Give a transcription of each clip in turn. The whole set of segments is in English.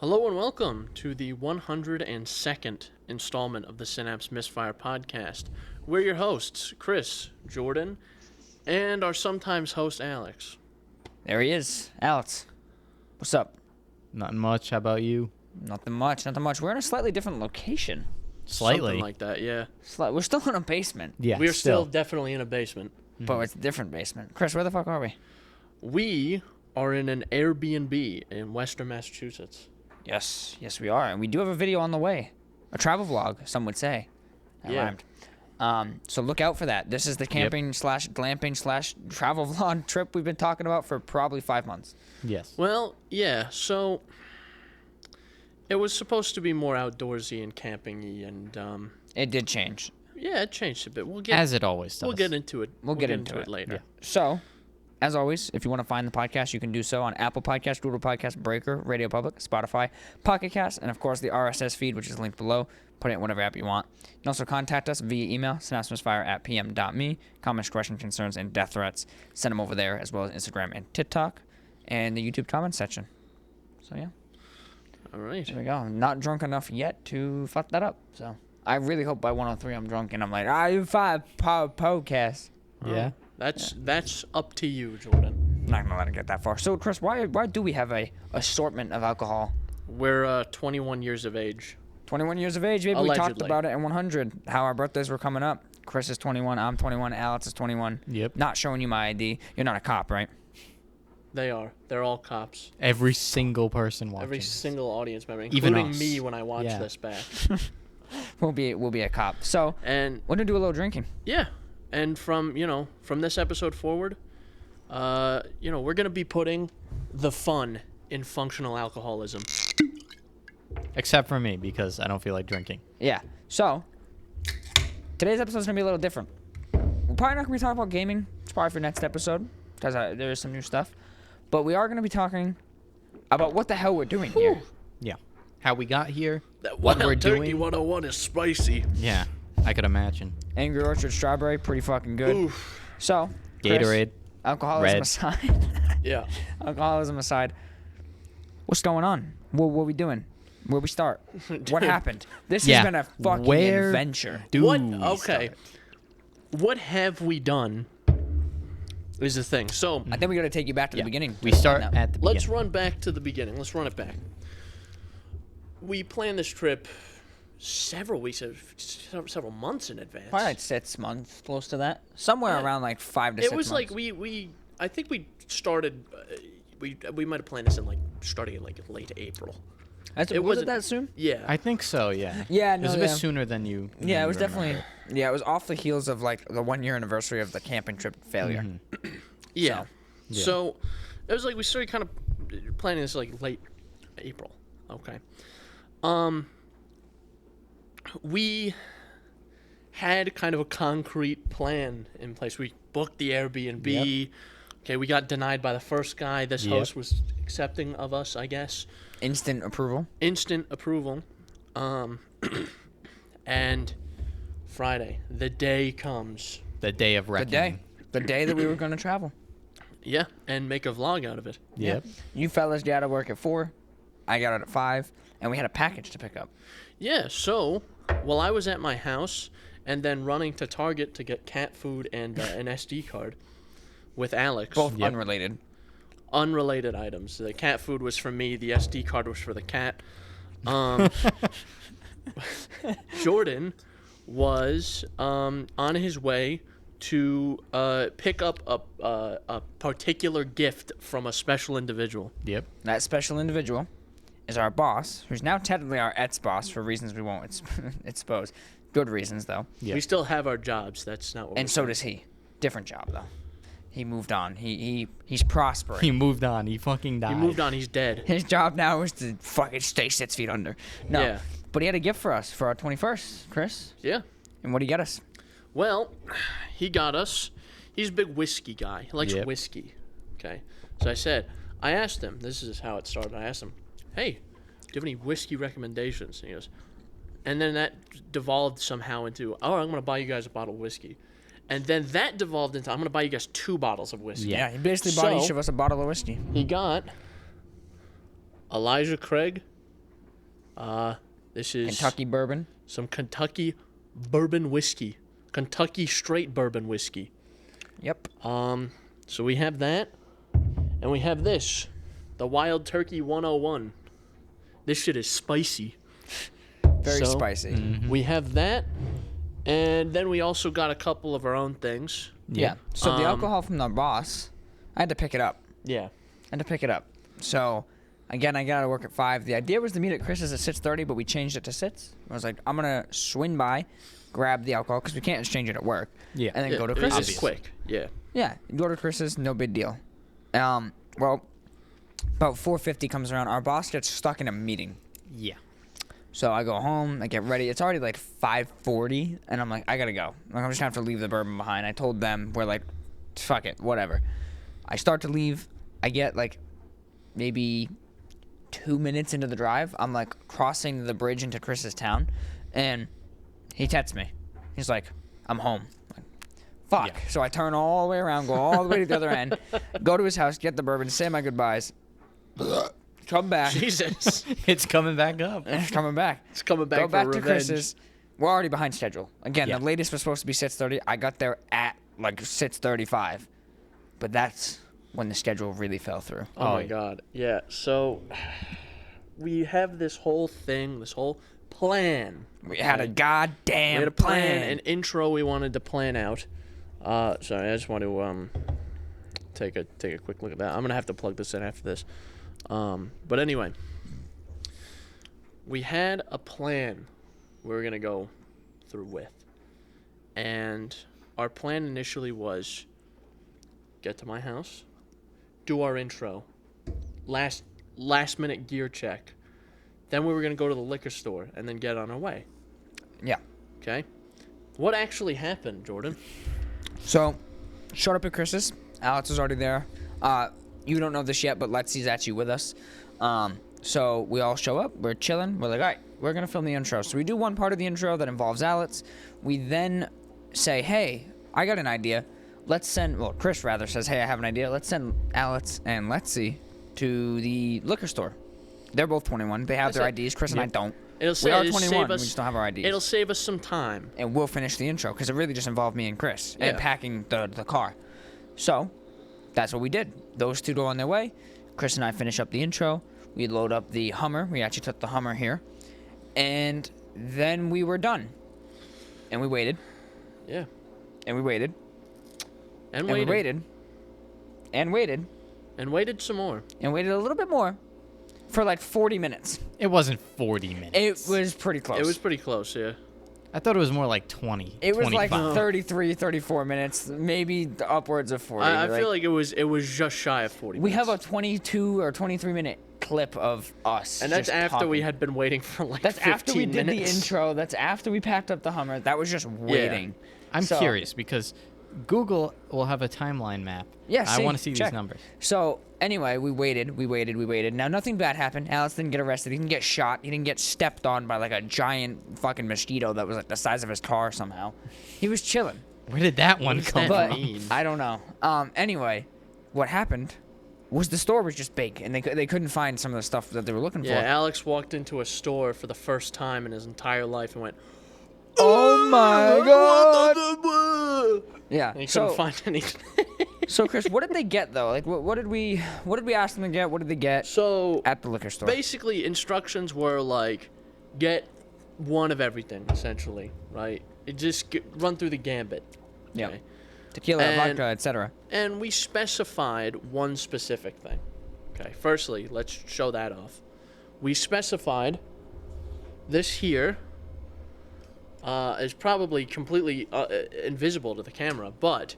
Hello and welcome to the 102nd installment of the Synapse Misfire Podcast. We're your hosts, Chris, Jordan, and our sometimes host, Alex. There he is. Alex, what's up? Nothing much. How about you? Nothing much. We're in a slightly different location. Slightly. Something like that, yeah. We're still in a basement. Yeah, We're still definitely in a basement. But it's a different basement. Chris, where the fuck are we? We are in an Airbnb in Western Massachussetts. Yes, we are. And we do have a video on the way. A travel vlog, some would say. That rhymed. So look out for that. This is the camping slash glamping slash travel vlog trip we've been talking about for probably 5 months. Yes. Well, yeah, so it was supposed to be more outdoorsy and camping-y, and It did change. yeah, it changed a bit. As it always does. We'll get into it. We'll get into it later. Yeah. So, as always, if you want to find the podcast, you can do so on Apple Podcasts, Google Podcasts, Breaker, Radio Public, Spotify, Pocket Cast, and of course the RSS feed, which is linked below. Put it in whatever app you want. You can also contact us via email, synapsemisfire@pm.me. Comments, questions, concerns, and death threats. Send them over there, as well as Instagram and TikTok, and the YouTube comment section. So, yeah. All right. There we go. I'm not drunk enough yet to fuck that up. So, I really hope by 103 I'm drunk and I'm like, you 5 podcast. Yeah. That's up to you, Jordan. I'm not gonna let it get that far. So, Chris, why do we have a assortment of alcohol? We're 21 years of age. 21 years of age, maybe we talked Allegedly. about it in 100, how our birthdays were coming up. Chris is 21, I'm 21, Alex is 21. Yep. Not showing you my ID. You're not a cop, right? They are. They're all cops. Every single person watching. Every this. single audience member, Even including us. me when I watch Yeah. this back. We'll be a cop. So, And we're gonna do a little drinking. yeah, and from this episode forward, we're gonna be putting the fun in functional alcoholism. Except for me, because I don't feel like drinking. Yeah. So, today's episode is gonna be a little different. We're probably not gonna be talking about gaming. It's probably for next episode because there is some new stuff. But we are gonna be talking about what the hell we're doing here. Yeah. How we got here. That What Wild we're Turkey doing. 101 is spicy. Yeah. I could imagine. Angry Orchard Strawberry, pretty fucking good. Oof. So, Chris, Gatorade. alcoholism Red. aside. Yeah. Alcoholism aside. What's going on? What are we doing? Where we start? What happened? This Yeah. has been a fucking Where adventure. What? we Okay. start? What have we done? Is the thing. So I think we got to take you back to Yeah. the beginning. We start No. at the beginning. let's run back to the beginning. Let's run it back. We planned this trip several weeks, several months in advance. Probably like 6 months, close to that. Somewhere Yeah. around like 5 to It 6 was months. like I think we started. We might have planned this in starting in late April. Was wasn't- it that soon? Yeah. I think so, yeah. Yeah, It was no, a bit yeah. sooner than you. Yeah, it was remember. definitely. Yeah, it was off the heels of like the 1-year anniversary of the camping trip failure. Yeah. So, yeah. So it was like we started kind of planning this late April. Okay. We had kind of a concrete plan in place. We booked the Airbnb. Yep. Okay, we got denied by the first guy. This Yep. host was accepting of us, I guess. Instant approval. Instant approval. And Friday, the day comes. The day of The reckoning. day that we were going to travel. Yeah, and make a vlog out of it. Yep. You fellas got to work at 4. I got out at 5, and we had a package to pick up. Yeah, so while I was at my house and then running to Target to get cat food and an SD card with Alex. Both Yep. unrelated. Unrelated items. The cat food was for me. The SD card was for the cat. Jordan was on his way to pick up a particular gift from a special individual. Yep. That special individual is our boss, who's now technically our ex-boss for reasons we won't expose. Good reasons, though. Yep. We still have our jobs. That's not what And we're so saying. does he. Different job, though. He moved on. He's prospering. He moved on. He fucking died. He moved on. He's dead. His job now is to fucking stay 6 feet under. No. Yeah. But he had a gift for us for our 21st, Chris. Yeah. And what did he get us? Well, he got us. He's a big whiskey guy. He likes Yep. whiskey. Okay. So I asked him, this is how it started. I asked him, hey, do you have any whiskey recommendations? And he goes, and then that devolved somehow into, oh, I'm going to buy you guys a bottle of whiskey. And then that devolved into, I'm going to buy you guys 2 bottles of whiskey. Yeah, he basically bought each of us a bottle of whiskey. He got Elijah Craig This is Kentucky bourbon. some Kentucky bourbon whiskey. Kentucky straight bourbon whiskey. Yep. So we have that, and we have this, the Wild Turkey 101. This shit is spicy. Very So, spicy. We have that, and then we also got a couple of our own things. Yeah. So the alcohol from the boss, I had to pick it up. Yeah. So, again, I got to work at 5. The idea was to meet at Chris's at 6:30, but we changed it to 6. I was like, I'm going to swing by, grab the alcohol, because we can't exchange it at work. Yeah. And then Yeah, go to it was Chris's. just quick. Yeah. Yeah, go to Chris's, no big deal. Well, about 4:50 comes around. Our boss gets stuck in a meeting. Yeah. So I go home, I get ready. It's already like 5:40, and I'm like, I gotta go. Like, I'm just gonna have to leave the bourbon behind. I told them, we're like, fuck it, whatever. I start to leave. I get like maybe 2 minutes into the drive. I'm like crossing the bridge into Chris's town, and he texts me. He's like, I'm home. I'm like, fuck. Yeah. So I turn all the way around, go all the way to the other end, go to his house, get the bourbon, say my goodbyes, come back. Jesus. It's coming back up. And it's coming back. It's coming back Go for back to revenge. Chris's. We're already behind schedule. Again, Yeah. the latest was supposed to be 6:30. I got there at like 6:35. But that's when the schedule really fell through. Oh my yeah. God. Yeah. So we have this whole thing, this whole plan. We had a goddamn We had a plan, an intro we wanted to plan out. Sorry, I just want to take a quick look at that. I'm gonna have to plug this in after this. But anyway, we had a plan we were gonna go through with, and our plan initially was get to my house, do our intro, last minute gear check, then we were gonna go to the liquor store and then get on our way. Yeah. Okay, what actually happened, Jordan? So, showed up at Chris's. Alex was already there. You don't know this yet, but Letsy's actually with us. So we all show up. We're chilling. We're like, all right, we're going to film the intro. So we do one part of the intro that involves Alex. We then say, hey, I got an idea. Let's send, well, Chris rather says, hey, I have an idea. Let's send Alex and Letsy to the liquor store. They're both 21. They have That's their it. IDs. Chris and I don't. It'll We are it'll 21. save us, We just don't have our IDs. It'll save us some time. And we'll finish the intro because it really just involved me and Chris and Yeah. packing the car. So that's what we did. Those two go on their way. Chris and I finish up the intro. We load up the Hummer. We actually took the Hummer here. And then we were done. And we waited. Yeah. And we waited. And And we waited. waited. And waited. And waited some more. And waited a little bit more for like 40 minutes. It wasn't 40 minutes. It was pretty close. It was pretty close, yeah. I thought it was more like 20. It was like 25. 33, 34 minutes, maybe upwards of 40. I feel like it was just shy of 40 we minutes. have a 22 or 23 minute clip of us. And that's just after we talking. had been waiting for like That's 15 after we did minutes. the intro. That's after we packed up the Hummer. That was just waiting. I'm So- curious because Google will have a timeline map. Yeah, I see, want to see check. these numbers. So anyway, we waited. Now nothing bad happened. Alex didn't get arrested. He didn't get shot. He didn't get stepped on by like a giant fucking mosquito that was like the size of his car somehow. He was chilling. Where did that one does come that But mean? I don't know. Anyway, what happened was the store was just big and they couldn't find some of the stuff that they were looking Yeah, for. Alex walked into a store for the first time in his entire life and went, Oh my god! Yeah. and he So couldn't find anything. So Chris, what did they get though? Like, what did we ask them to get? What did they get So at the liquor store? basically, instructions were like, get one of everything, essentially, right? It just run through the gambit. Yeah. okay? Tequila, And- vodka, etc. And we specified one specific thing. Okay, firstly, let's show that off. We specified this here is probably completely invisible to the camera, but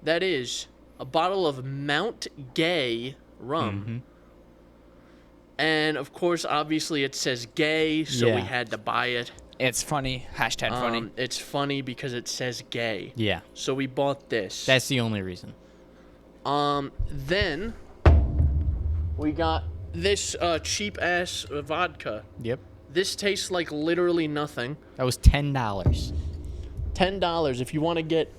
that is a bottle of Mount Gay rum. And of course, obviously, it says gay, so we Yeah. had to buy it. It's funny. Hashtag funny. It's funny because it says gay. Yeah, So we bought this. that's the only reason. Then we got this cheap ass vodka. Yep. This tastes like literally nothing. That was $10. $10 if you want to get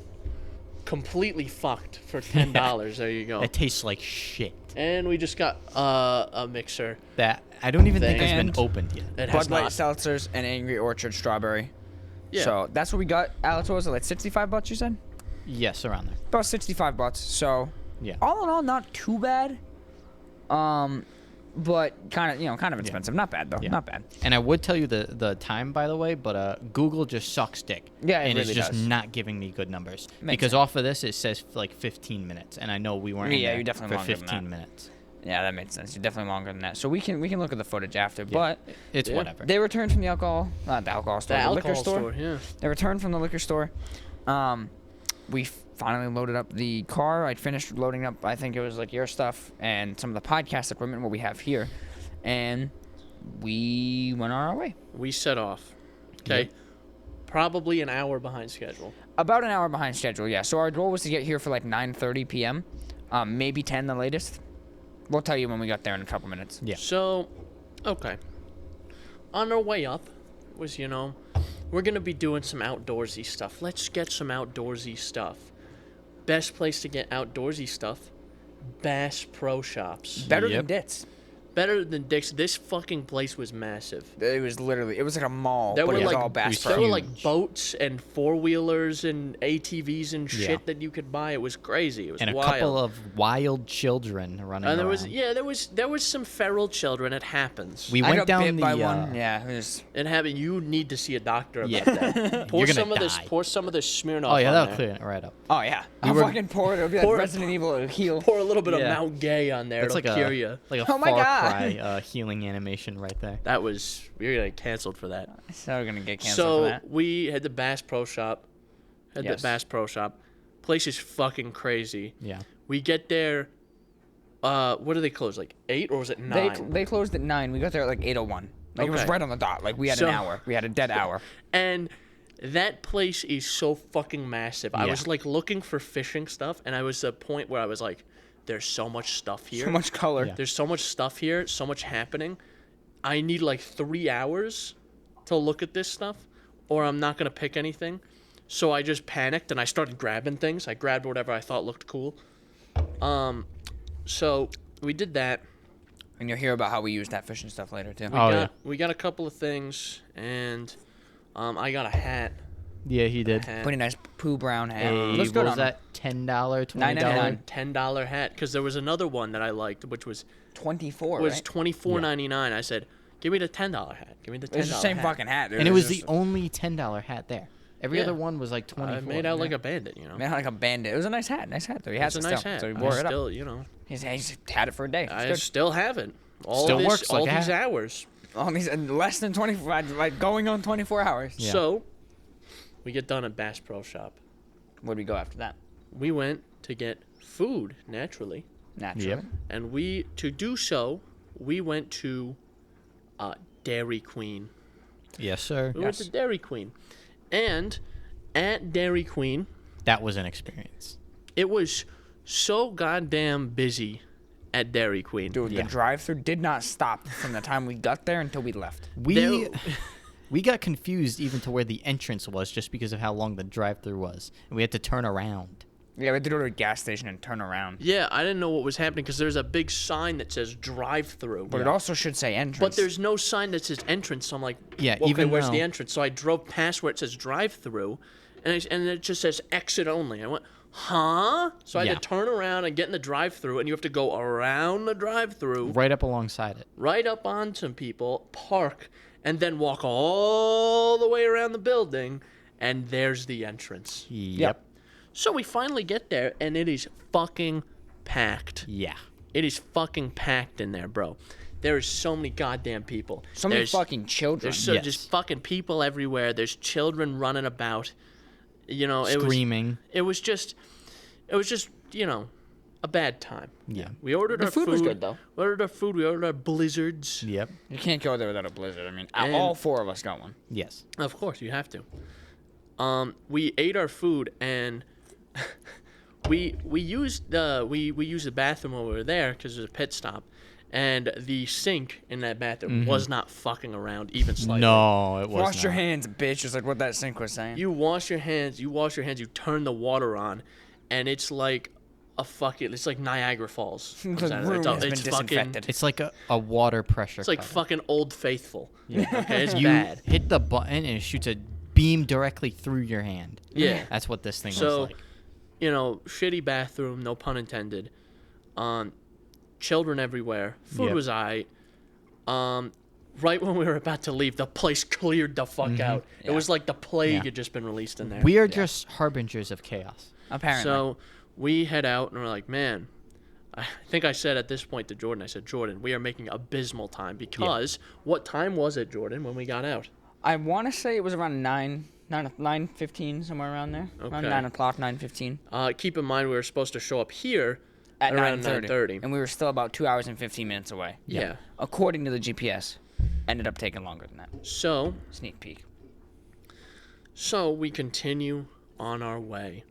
completely fucked for $10. There you go. It tastes like shit. And we just got a mixer. That I don't even think has And- been opened yet. It has Bud Light not. seltzers and Angry Orchard strawberry. Yeah. So that's what we got. Alex, what was it, like $65 you said? Yes, around there. About $65. So Yeah. all in all, not too bad. But kind of expensive. Not bad though. Yeah. Not bad. And I would tell you the time, by the way, but Google just sucks dick. Yeah, it and really it's just does. not giving me good numbers. Makes because sense. off of this, it says like 15 minutes, and I know we weren't in Yeah, there you're definitely for longer than 15 that. minutes. Yeah, that makes sense. You're definitely longer than that. So we can look at the footage after. But It's Yeah. whatever. they returned from the alcohol store, The the alcohol liquor store. yeah. They returned from the liquor store. We finally loaded up the car. I'd finished loading up, I think it was like your stuff and some of the podcast equipment, what we have here. And we went on our way. We set off. Okay. Yep. Probably an hour behind schedule. About an hour behind schedule, yeah. So our goal was to get here for like 9:30 p.m., maybe 10 the latest. We'll tell you when we got there in a couple minutes. Yeah. So, okay. On our way up was, we're going to be doing some outdoorsy stuff. Let's get some outdoorsy stuff. Best place to get outdoorsy stuff, Bass Pro Shops. Better than Yep. Ditz. Better than Dick's. This fucking place was massive. It was like a mall, There but were it was like all Bass there Pro. were like Huge. boats and 4-wheelers and ATVs and shit Yeah. that you could buy. It was crazy. It was And a wild. couple of wild children running And around. there was some feral children. It happens. We I went got down bit the by one. Yeah, it was. It happened. You need to see a doctor about Yeah. that. Pour You're gonna some of this. die. Pour some of this Smirnoff. Oh yeah, on that'll there. clear it right up. Oh yeah, We I'll were- fucking pour it. It'll be Pour- like Resident Evil. It'll heal. Pour a little bit Yeah. of Mount Gay on there. That's It'll like cure a you. like a Oh my Far God. Cry healing animation right there. That was we're gonna get canceled for that. So we're gonna get canceled So for that. we had the Bass Pro Shop. Yes. The Bass Pro Shop. Place is fucking crazy. Yeah. We get there. What do they close? Like 8 or was it 9? They closed at 9. We got there at like 8:01. Like it was Okay. right on the dot. Like we had So- an hour. We had a dead hour. And that place is so fucking massive. I Yeah. was like looking for fishing stuff, and I was at a point where I was like, "There's so much stuff here. So much color. Yeah. There's so much stuff here. So much happening. I need like 3 hours to look at this stuff, or I'm not gonna pick anything." So I just panicked and I started grabbing things. I grabbed whatever I thought looked cool. So we did that. And you'll hear about how we use that fishing stuff later too. We got a couple of things, and I got a hat. Yeah, he did. Pretty nice poo brown hat. Hey, Looks what good was on that? $10, $20? $9.99. $10 hat, because there was another one that I liked, which was 24. was right? $24.99. I said, "Give me the $10 hat. Give me the $10 It's the same hat." fucking hat. Dude. And it was just the only $10 hat there. Every Yeah. other one was like 24. I made out like a bandit, man like a bandit. It was a nice hat. Nice hat though. He has It's it a nice still. hat. So he I wore it still, up. He's had it for a day. It's I good. still have it. All Still this, works like all a these hat. hours. On these less than 24, like going on 24 hours. Yeah. So, we get done at Bass Pro Shop. Where'd we go after that? We went to get food, naturally. Naturally. Yep. And to do so, we went to Dairy Queen. Yes, sir. We went to Dairy Queen. And at Dairy Queen, That was an experience. it was so goddamn busy at Dairy Queen. Dude, Yeah. the drive-through did not stop from the time we got there until we left. We we got confused even to where the entrance was just because of how long the drive-through was, and we had to turn around. Yeah, we had to go to a gas station and turn around. Yeah, I didn't know what was happening because there's a big sign that says drive-through. But it also should say entrance. But there's no sign that says entrance. So I'm like, Yeah, okay, even where's though- the entrance? So I drove past where it says drive-through, and it just says exit only. I went, huh? So I had Yeah. to turn around and get in the drive-through, and you have to go around the drive-through, Right up alongside it. right up onto people, park, and then walk all the way around the building, and there's the entrance. Yep. So we finally get there, and it is fucking packed. Yeah. It is fucking packed in there, bro. There is so many goddamn people. so many There's- fucking children. There's so Yes. just fucking people everywhere. There's children running about. You know, Screaming. It was just, a bad time. Yeah. We ordered The our food was good, though. We ordered our food. We ordered our blizzards. Yep. You can't go there without a blizzard. I mean, And- all 4 of us got one. Yes. Of course, you have to. We ate our food and we used the bathroom while we were there because it was a pit stop, and the sink in that bathroom was not fucking around even slightly. No, it was Wash your not. hands, bitch. Is like what that sink was saying. You wash your hands. You turn the water on, and it's like it's like Niagara Falls. The It's room has been fucking, disinfected. It's like a water pressure. it's like cutter. fucking Old Faithful. Yeah. Okay, it's You bad. hit the button and it shoots a beam directly through your hand. Yeah. That's what this thing So, looks like. shitty bathroom, no pun intended. Children everywhere. Food Yep. was aight. Right when we were about to leave, the place cleared the fuck out. It was like the plague Yeah. had just been released in there. We are just harbingers of chaos. Apparently. So we head out and we're like, man, I think I said at this point to Jordan, I said, Jordan, we are making abysmal time because what time was it, Jordan, when we got out? I want to say it was around 9:15, somewhere around there. Around Okay. 9 o'clock, 9:15. Keep in mind we were supposed to show up here At around 9:30. And we were still about 2 hours and 15 minutes away. Yeah. According to the GPS. Ended up taking longer than that. So Sneak peek. we continue on our way.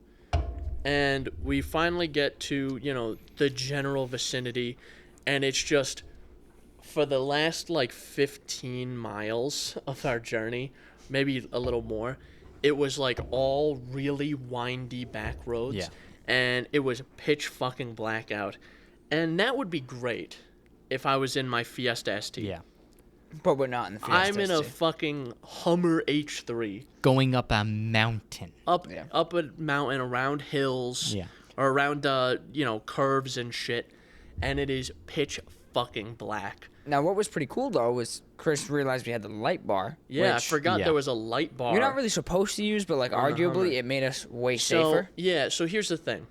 And we finally get to, the general vicinity. And it's just, for the last, 15 miles of our journey, maybe a little more, it was, all really windy back roads. Yeah. And it was pitch fucking blackout. And that would be great if I was in my Fiesta ST. Yeah. But we're not in the Fiesta. I'm in a ST. fucking Hummer H3. Going up a mountain. Up Yeah. up a mountain, around hills, Yeah. or around curves and shit, and it is pitch fucking black. Now, what was pretty cool, though, was Chris realized we had the light bar. Yeah, I which forgot yeah. there was a light bar. You're not really supposed to use, but, the arguably, Hummer. it made us way so safer. yeah. So here's the thing.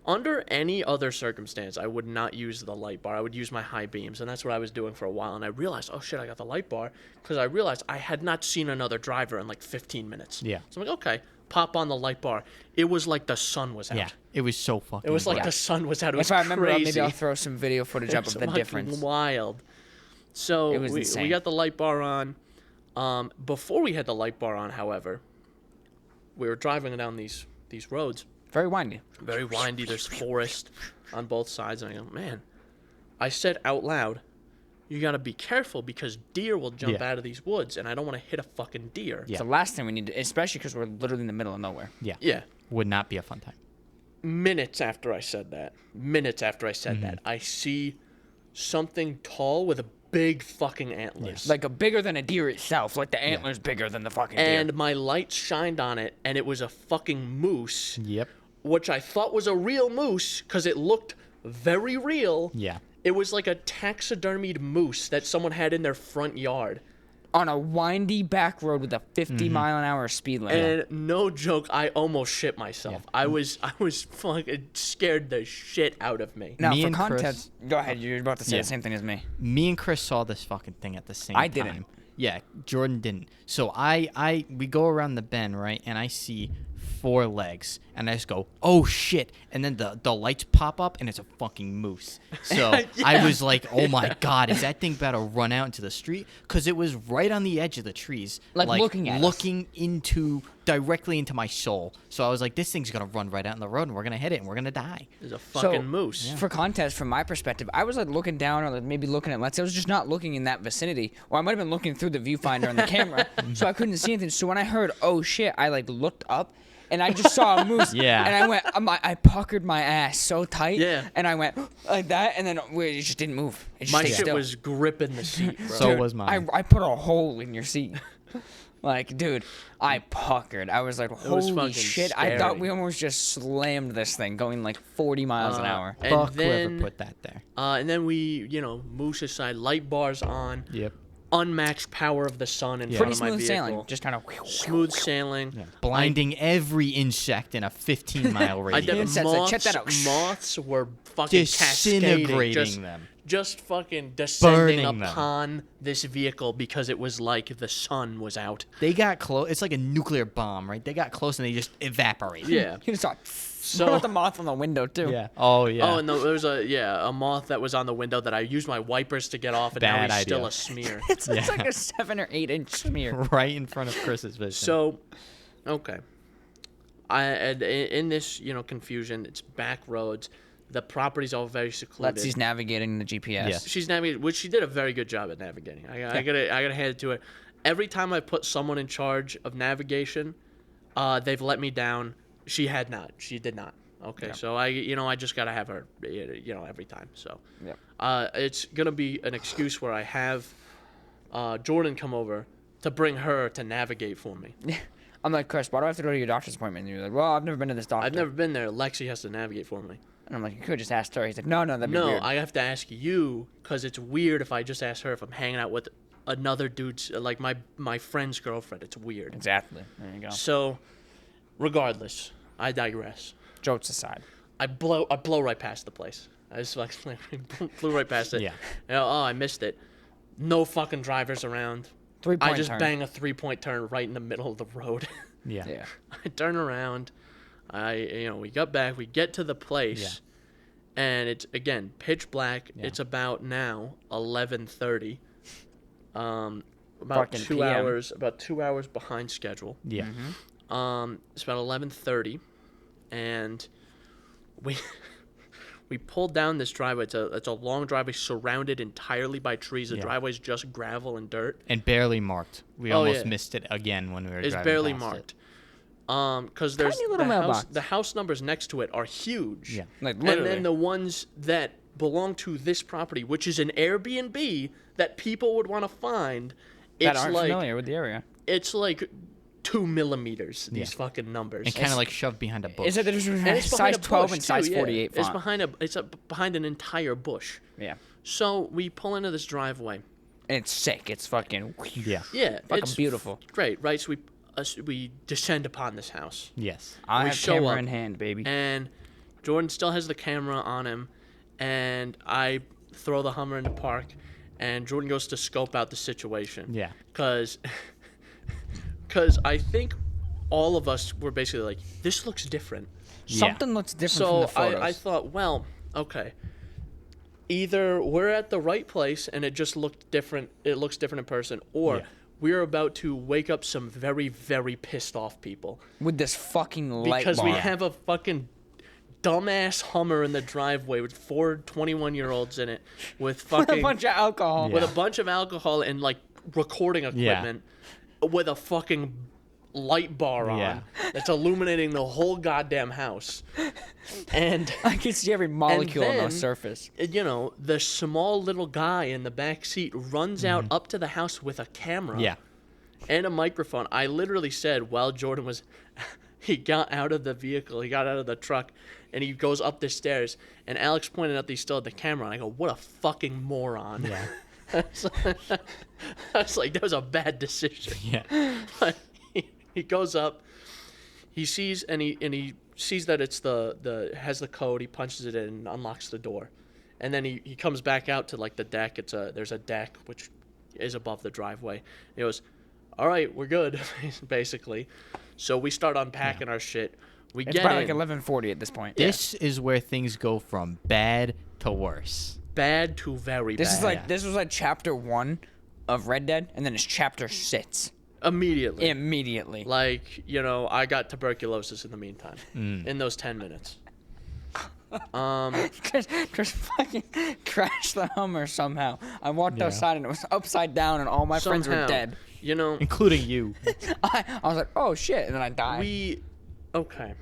Under any other circumstance, I would not use the light bar. I would use my high beams, and that's what I was doing for a while. And I realized, oh shit, I got the light bar, because I realized I had not seen another driver in 15 minutes. Yeah. So I'm like, okay, pop on the light bar. It was like the sun was out. Yeah. It was so fucking It was like bright. the sun was out. It was If I remember, crazy. maybe I'll throw some video footage up It's of the fucking difference. wild. So It was we insane. got the light bar on. Before we had the light bar on, however, we were driving down these roads. Very windy. Very windy. There's forest on both sides. And I go, man, I said out loud, you got to be careful because deer will jump Yeah. out of these woods, and I don't want to hit a fucking deer. Yeah. It's the last thing we need to, especially because we're literally in the middle of nowhere. Yeah. Yeah. Would not be a fun time. Minutes after I said that, I see something tall with a big fucking antlers. Like, bigger than a deer itself. Like, the antler's bigger than the fucking deer. And my light shined on it, and it was a fucking moose, Yep. which I thought was a real moose because it looked very real. Yeah. It was like a taxidermied moose that someone had in their front yard. On a windy back road with a 50-mile-an-hour speed limit. And no joke, I almost shit myself. I was fucking scared the shit out of me. Now, Me for and Chris- context, go ahead. You're about to say Yeah. the same thing as me. Me and Chris saw this fucking thing at the same I time. didn't. Yeah, Jordan didn't. So we go around the bend, right? And I see 4 legs, and I just go, oh shit! And then the lights pop up, and it's a fucking moose. So I was like, oh my god, is that thing about to run out into the street? Because it was right on the edge of the trees, Like looking at us. looking directly into my soul. So I was like, this thing's gonna run right out in the road, and we're gonna hit it, and we're gonna die. There's a fucking moose. For context, from my perspective, I was looking down or maybe looking at. Let's say I was just not looking in that vicinity, or I might have been looking through the viewfinder on the camera, so I couldn't see anything. So when I heard, "Oh shit," I looked up, and I just saw a moose. Yeah. And I went, I puckered my ass so tight. Yeah. And I went like that, and then it just didn't move. It just My stayed shit still. was gripping the seat, bro. So Dude, was mine. I put a hole in your seat. Dude, I puckered. I was like, holy fucking shit. I thought scary. we almost just slammed this thing going 40 miles an hour. And Fuck then, whoever put that there. and then we, moose aside, light bars on, Yep. unmatched power of the sun in Pretty front of my smooth vehicle. sailing. Just kind of Smooth sailing. Blinding every insect in a 15-mile I did radius. Insects, check that out. moths were fucking Disintegrating cascading, them. just fucking descending Burning them. upon this vehicle because it was like the sun was out. They got close. It's like a nuclear bomb, right? They got close and they just evaporated. Yeah. You just saw. So- What about the moth on the window too? Yeah. Oh, yeah. Oh, and there was a moth that was on the window that I used my wipers to get off, and now Bad he's still idea. a smear. It's like a 7 or 8 inch smear. Right in front of Chris's vision. So, okay. In this, confusion, it's back roads. The property's all very secluded. Letsy's navigating the GPS. Yeah. She's navigating, which she did a very good job at navigating. I gotta hand it to her. Every time I put someone in charge of navigation, they've let me down. She had not. She did not. Okay, Yeah. so I just gotta have her, every time. So, Yep. it's gonna be an excuse where I have, Jordan come over to bring her to navigate for me. I'm like, Chris, why do I have to go to your doctor's appointment? And you're like, well, I've never been to this doctor. I've never been there. Lexi has to navigate for me. And I'm like, you could just ask her. He's like, no, that'd be No, weird. I have to ask you because it's weird if I just ask her if I'm hanging out with another dude's, like my friend's girlfriend. It's weird. Exactly. There you go. So, regardless, I digress. Jokes aside. I blow right past the place. I just like blew right past it. Yeah. I missed it. No fucking drivers around. 3-point I just turn. bang a 3-point turn right in the middle of the road. Yeah. Yeah. I turn around. We got back. We get to the place, and it's again pitch black. Yeah. It's about now 11:30. About Fucking 2 PM. hours. About 2 hours behind schedule. Yeah. It's about 11:30, and we pulled down this driveway. It's a long driveway surrounded entirely by trees. The Yeah. driveway's just gravel and dirt. And barely marked. We Oh, almost yeah. missed it again when we were It's driving barely past marked. it. Because there's Tiny little the house. mailbox. The house numbers next to it are huge. Yeah. Like, And literally. then the ones that belong to this property, which is an Airbnb that people would want to find, that it's aren't like familiar with the area. it's like 2 millimeters. These Yeah. fucking numbers. And kind of like shoved behind a bush. Is it the difference And between it's behind size a 12 bush, and size too, yeah. 48 It's font? behind an entire bush. Yeah. So we pull into this driveway. And it's sick. It's fucking... Yeah. Yeah, Fucking it's beautiful. Great, right? So we descend upon this house. Yes. I We have show camera up, in hand, baby. And Jordan still has the camera on him, and I throw the Hummer into park, and Jordan goes to scope out the situation. Yeah. Because I think all of us were basically like, this looks different. Something looks different So from the photos. I thought, well, okay. Either we're at the right place and it just looked different, it looks different in person, or Yeah. we're about to wake up some very, very pissed off people. With this fucking light Because bar. we have a fucking dumbass Hummer in the driveway with 4 21-year-olds in it with with fucking a bunch of alcohol. with a bunch of alcohol and like recording equipment with a fucking light bar on Yeah. that's illuminating the whole goddamn house. And I can see every molecule on then, the surface. the small little guy in the back seat runs out up to the house with a camera Yeah. and a microphone. I literally said while Jordan was he got out of the vehicle, he got out of the truck, and he goes up the stairs, and Alex pointed out that he still had the camera, and I go, what a fucking moron. Yeah. I was like, that was a bad decision. Yeah. But he goes up, he sees and he sees that it's the has the code. He punches it in and unlocks the door, and then he comes back out to like the deck. There's a deck which is above the driveway. He goes, all right, we're good, basically. So we start unpacking our shit. We It's get probably in. like 11:40 at this point. This is where things go from bad to worse. Bad to very This bad. is like this was like chapter 1 of Red Dead, and then it's chapter 6 immediately. immediately. Like, I got tuberculosis in the meantime. In those 10 minutes. Chris fucking crashed the Hummer somehow. I walked Yeah. outside and it was upside down, and all my friends were Somehow, dead. Including you. I was like, oh shit, and then I died. Okay.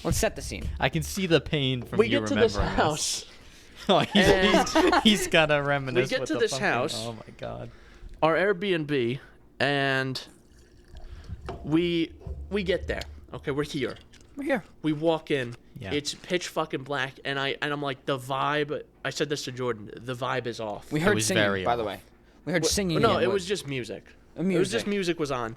Let's set the scene. I can see the pain from We you get to this remembering house. Oh, And- he's got to reminisce. get with to the this fucking- house. Oh my god. Our Airbnb, and we get there. Okay, we're here. We're here. We walk in. Yeah. It's pitch fucking black, and I'm like, the vibe. I said this to Jordan. The vibe is off. We heard was singing, very by the off. way. We heard singing. No, in it the was woods. just music. It Music. was just music was on.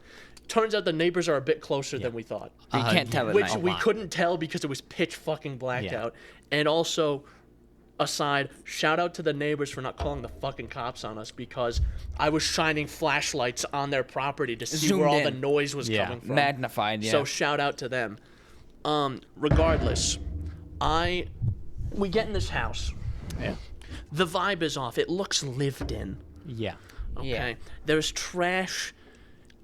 Turns out the neighbors are a bit closer than we thought. You can't tell at Which night. we lot. couldn't tell because it was pitch fucking black Yeah. out. And also, aside, shout out to the neighbors for not calling the fucking cops on us because I was shining flashlights on their property to see where all Zoomed the in. noise was Yeah. coming from. Magnified, yeah. So shout out to them. Regardless, we get in this house. Yeah. The vibe is off. It looks lived in. Yeah. Okay. Yeah. There's trash,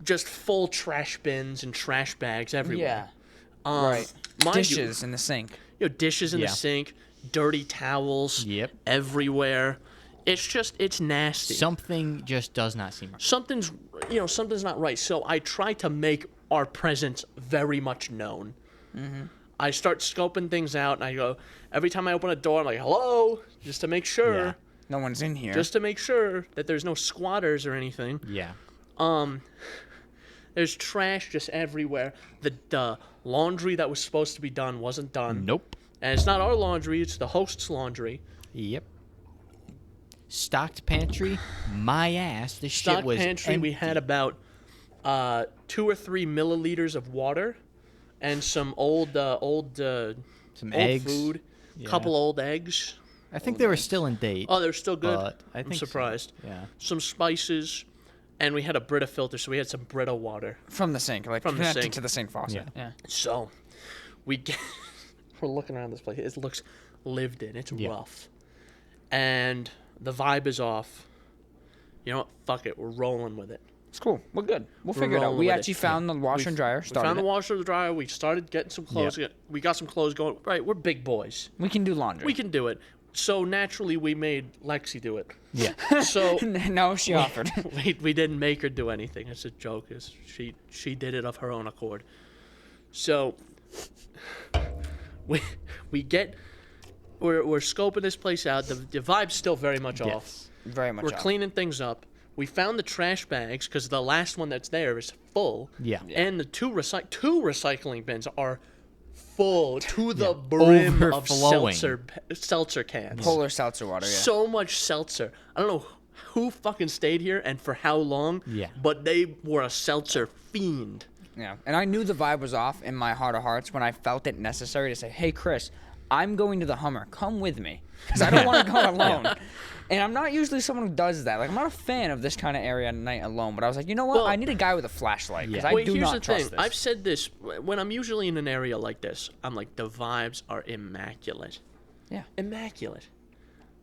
just full trash bins and trash bags everywhere. Yeah. Right. Mind you, Dishes in the sink. dishes in Yeah. the sink, dirty towels Yep. everywhere. It's nasty. Something just does not seem right. something's not right. So I try to make our presence very much known. I start scoping things out, and I go, every time I open a door, I'm like, hello, just to make sure. Yeah. No one's in here. Just to make sure that there's no squatters or anything. Yeah. There's trash just everywhere. The laundry that was supposed to be done wasn't done. Nope. And it's not our laundry, it's the host's laundry. Yep. Stocked pantry, my ass. This shit Stock was pantry, we had empty. about 2 or 3 milliliters of water and some old eggs. food, Yeah. couple old eggs. I think they were still in date. Oh, they're still good. But I I'm think so. surprised. Yeah. Some spices, and we had a Brita filter, so we had some Brita water. From the sink, like From the connected sink. to the sink faucet. Yeah. So, we're looking around this place. It looks lived in. It's Yeah. rough, and the vibe is off. You know what? Fuck it. We're rolling with it. It's cool. We're good. We'll figure it out. rolling We with it. actually found the washer and dryer. We Started found the it. washer, the dryer. We started getting some clothes. We got some clothes going. Right, we're big boys. We can do laundry. We can do it. So naturally, we made Lexi do it. Yeah. So No, she offered. we didn't make her do anything. It's a joke. She did it of her own accord. So we're scoping this place out. The vibe's still very much off. Yes. Very much We're off. cleaning things up. We found the trash bags because the last one that's there is full. Yeah. And the two recycling bins are full to the brim of Overflowing. seltzer cans. Polar seltzer water, yeah. So much seltzer. I don't know who fucking stayed here and for how long. Yeah. But they were a seltzer fiend. Yeah, and I knew the vibe was off in my heart of hearts when I felt it necessary to say, "Hey, Chris, I'm going to the Hummer. Come with me, because I don't want to go alone." And I'm not usually someone who does that. Like, I'm not a fan of this kind of area at night alone. But I was like, you know what? Well, I need a guy with a flashlight because I Wait, do here's not the trust thing. this. I've said this when I'm usually in an area like this. I'm like, the vibes are immaculate. Yeah. Immaculate.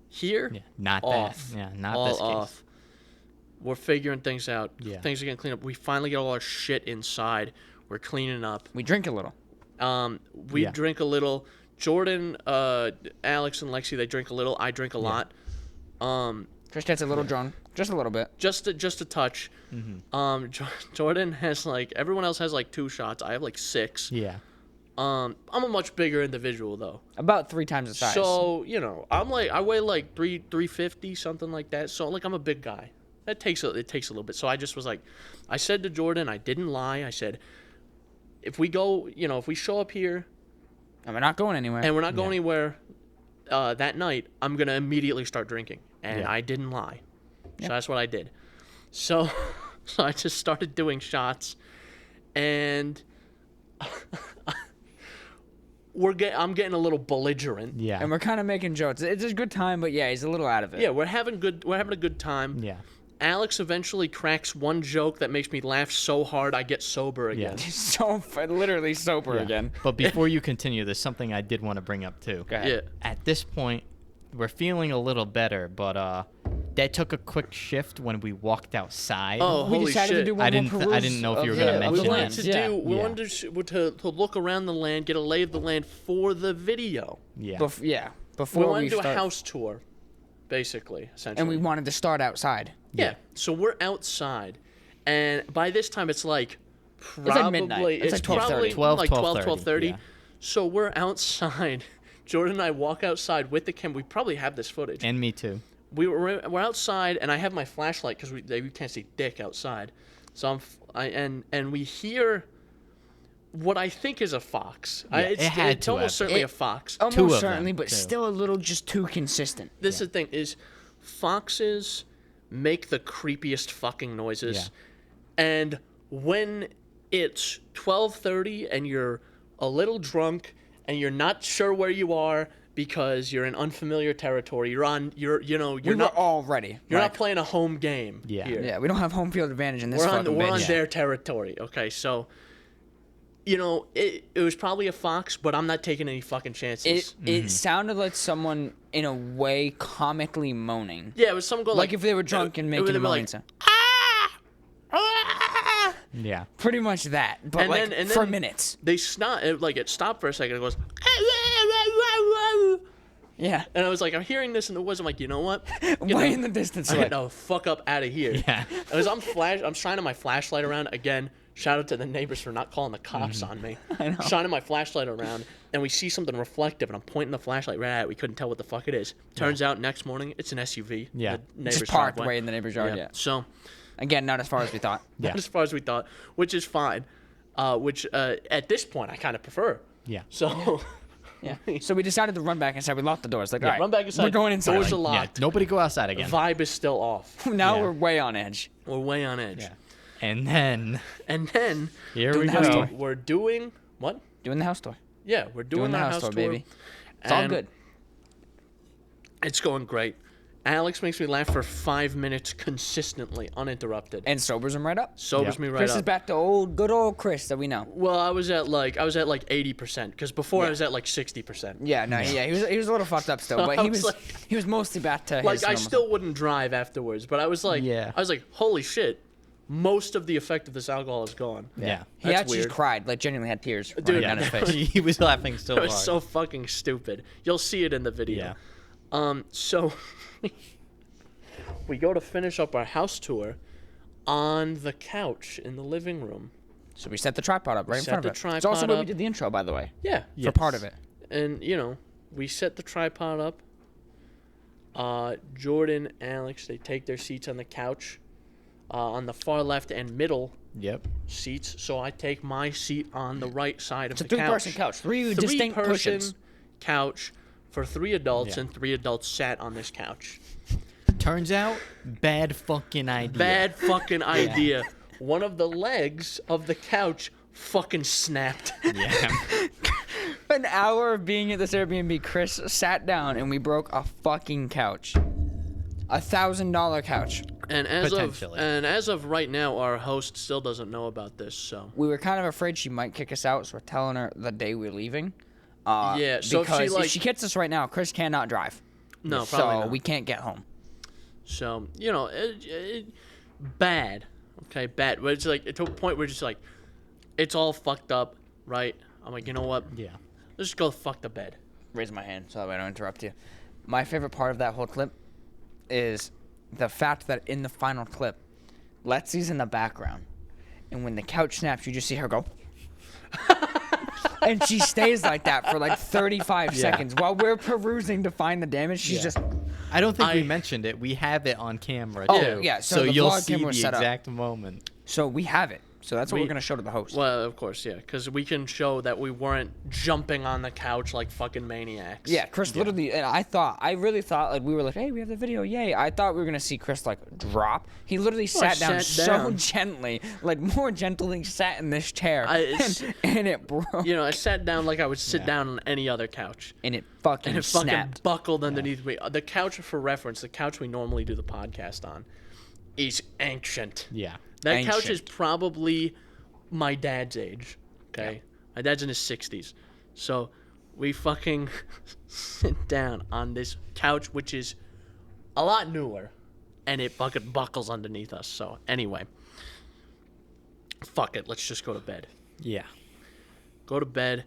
Here, Yeah. Not off. that. Yeah. Not all this case. off. We're figuring things out. Yeah. Things are getting cleaned up. We finally get all our shit inside. We're cleaning up. We drink a little. We Yeah. drink a little. Jordan, Alex, and Lexi, they drink a little. I drink a lot. Chris gets a little drunk, just a little bit. Just a touch. Jordan has like, everyone else has like 2 shots. I have like 6. Yeah. I'm a much bigger individual though. About 3 times the size. So, you know, I weigh like 350, something like that. So like I'm a big guy. It takes a little bit. So I just was like, I said to Jordan, I didn't lie. I said, if we show up here and we're not going anywhere. and we're not going anywhere that night, I'm going to immediately start drinking. And Yeah. I didn't lie. So Yeah. that's what I did. So I just started doing shots, and I'm getting a little belligerent. Yeah. And we're kind of making jokes. It's a good time, but yeah, he's a little out of it. Yeah, we're having a good time. Yeah. Alex eventually cracks one joke that makes me laugh so hard I get sober again. Yeah. He's so literally sober Yeah. again. But before you continue, there's something I did want to bring up too. Go ahead. Yeah. At this point, we're feeling a little better, but that took a quick shift when we walked outside. Oh, We holy decided shit. to do one I more didn't peruse know if you were of gonna the- mention we of the that. wanted land. to do. We Yeah. wanted to look around the land, get a lay of the land for the video. Yeah. Before We wanted to do start- a house tour, basically, essentially. and we wanted to start outside. Yeah. So we're outside, and by this time it's like probably like midnight. It's like 12:30. probably like 12:30. 12:30, yeah. So we're outside. Jordan and I walk outside with the camera. We probably have this footage. And me too. We're outside, and I have my flashlight because we can't see dick outside. So and we hear what I think is a fox. Yeah, it had it's to almost have. certainly a fox. Two Almost of certainly, them, but too. still a little just too consistent. This is the thing: is foxes make the creepiest fucking noises, and when it's 12:30 and you're a little drunk and you're not sure where you are because you're in unfamiliar territory, you're We not were all ready. you're Like, not playing a home game Yeah. here. Yeah, we don't have home field advantage in this We're on fucking bitch. their territory. Okay, so it was probably a fox, but I'm not taking any fucking chances. It sounded like someone in a way comically moaning. Yeah, it was someone going Like if they were drunk and making a moaning sound. Yeah. Pretty much that, but And like then- and for then- minutes. They it stopped for a second. It goes, Yeah, and I was like, I'm hearing this in the woods. I'm like, you know what? way in the distance. Get Like, the fuck up out of here. Yeah. As I'm shining my flashlight around again. Shout out to the neighbors for not calling the cops on me. I know. Shining my flashlight around, and we see something reflective, and I'm pointing the flashlight right at it. We couldn't tell what the fuck it is. Turns out next morning, it's an SUV. Yeah. The neighbor's Just parked driveway. way in the neighbor's yard. Yeah. So, Again, not as far as we thought. Yeah. not as far as we thought, which is fine. Which at this point I kind of prefer. Yeah. So. Yeah. So we decided to run back inside. We locked the doors. Like, all right, Run back inside. we're going inside. Doors are Yeah. locked. Nobody go outside again. Vibe is still off. Now Yeah. we're way on edge. We're way on edge. Yeah. And then And then here Doing we the house go. tour. we're doing what? Doing the house tour. Yeah, we're doing the our house house tour, tour, baby. It's all and good. It's going great. Alex makes me laugh for 5 minutes consistently, uninterrupted. And sobers him right up. Sobers Yep. me right Chris up. is back to good old Chris that we know. Well, I was at like 80% because before I was at like 60%. Yeah, no, yeah, he was a little fucked up still, So but I he was was like- he was mostly back to Like his I normal still self. wouldn't drive afterwards, but I was like, Yeah. holy shit, most of the effect of this alcohol is gone. Yeah. He That's actually weird. cried, like genuinely had tears Dude, running down his face. he was laughing so It hard. was so fucking stupid. You'll see it in the video. Yeah. So we go to finish up our house tour on the couch in the living room. So we set the tripod up right in set front the of it. It's also tripod where we up. did the intro, by the way, Yeah. for part of it. And, we set the tripod up. Jordan, Alex, they take their seats on the couch on the far left and middle Yep. seats. So I take my seat on the right side of It's a the couch. three-person couch, three distinct Three-person cushions. couch for 3 adults, Yeah. and 3 adults sat on this couch. Turns out, bad fucking idea. Bad fucking idea. One of the legs of the couch fucking snapped. Yeah. An hour of being at this Airbnb, Chris sat down and we broke a fucking couch. $1,000 couch. And Potentially. as of right now, our host still doesn't know about this. So We were kind of afraid she might kick us out, so we're telling her the day we're leaving. Yeah, so if she, because like- if she kicks us right now, Chris cannot drive. no, So probably not. we can't get home. So bad. Okay, bad. But it's like to a point where it's just like it's all fucked up, right? I'm like, you know what? Yeah. Let's just go fuck the bed. Raise my hand so that I don't interrupt you. My favorite part of that whole clip is the fact that in the final clip, Letsy's in the background, and when the couch snaps, you just see her go. And she stays like that for like 35 seconds while we're perusing to find the damage. She's Yeah. just. I don't think we I- mentioned it. We have it on camera Oh, too. yeah, so So the you'll vlog see camera the was set up. exact moment. So we have it. So that's what We- we're gonna show to the host. Well, of course, yeah, because we can show that we weren't jumping on the couch like fucking maniacs. Yeah, Chris literally, and I really thought, like, we were like, hey, we have the video, yay. I thought we were going to see Chris, like, drop. He literally sat down sat so down. gently, like, more gently sat in this chair, it's- and it broke, I sat down like I would sit Yeah. down on any other couch. and it fucking And it fucking snapped. buckled underneath me. The couch, for reference, the couch we normally do the podcast on, is ancient. Yeah. That couch is Ancient. probably my dad's age. Okay, my dad's in his 60s, so we fucking sit down on this couch, which is a lot newer, and it fucking buckles underneath us. So anyway, fuck it. Let's just go to bed. Yeah. Go to bed.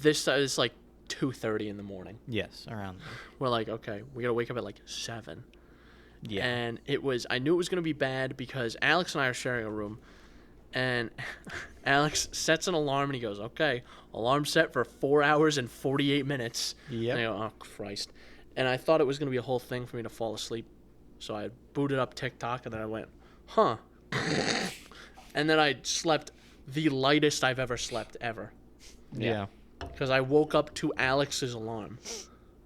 This is like 2:30 in the morning. Yes. Around there. We're like, okay, we gotta wake up at like 7. Yeah. And I knew it was going to be bad because Alex and I are sharing a room. And Alex sets an alarm and he goes, okay, alarm set for 4 hours and 48 minutes. Yep. And I go, oh, Christ. And I thought it was going to be a whole thing for me to fall asleep. So I booted up TikTok and then I went, huh. And then I slept the lightest I've ever slept ever. Yeah. Because I woke up to Alex's alarm,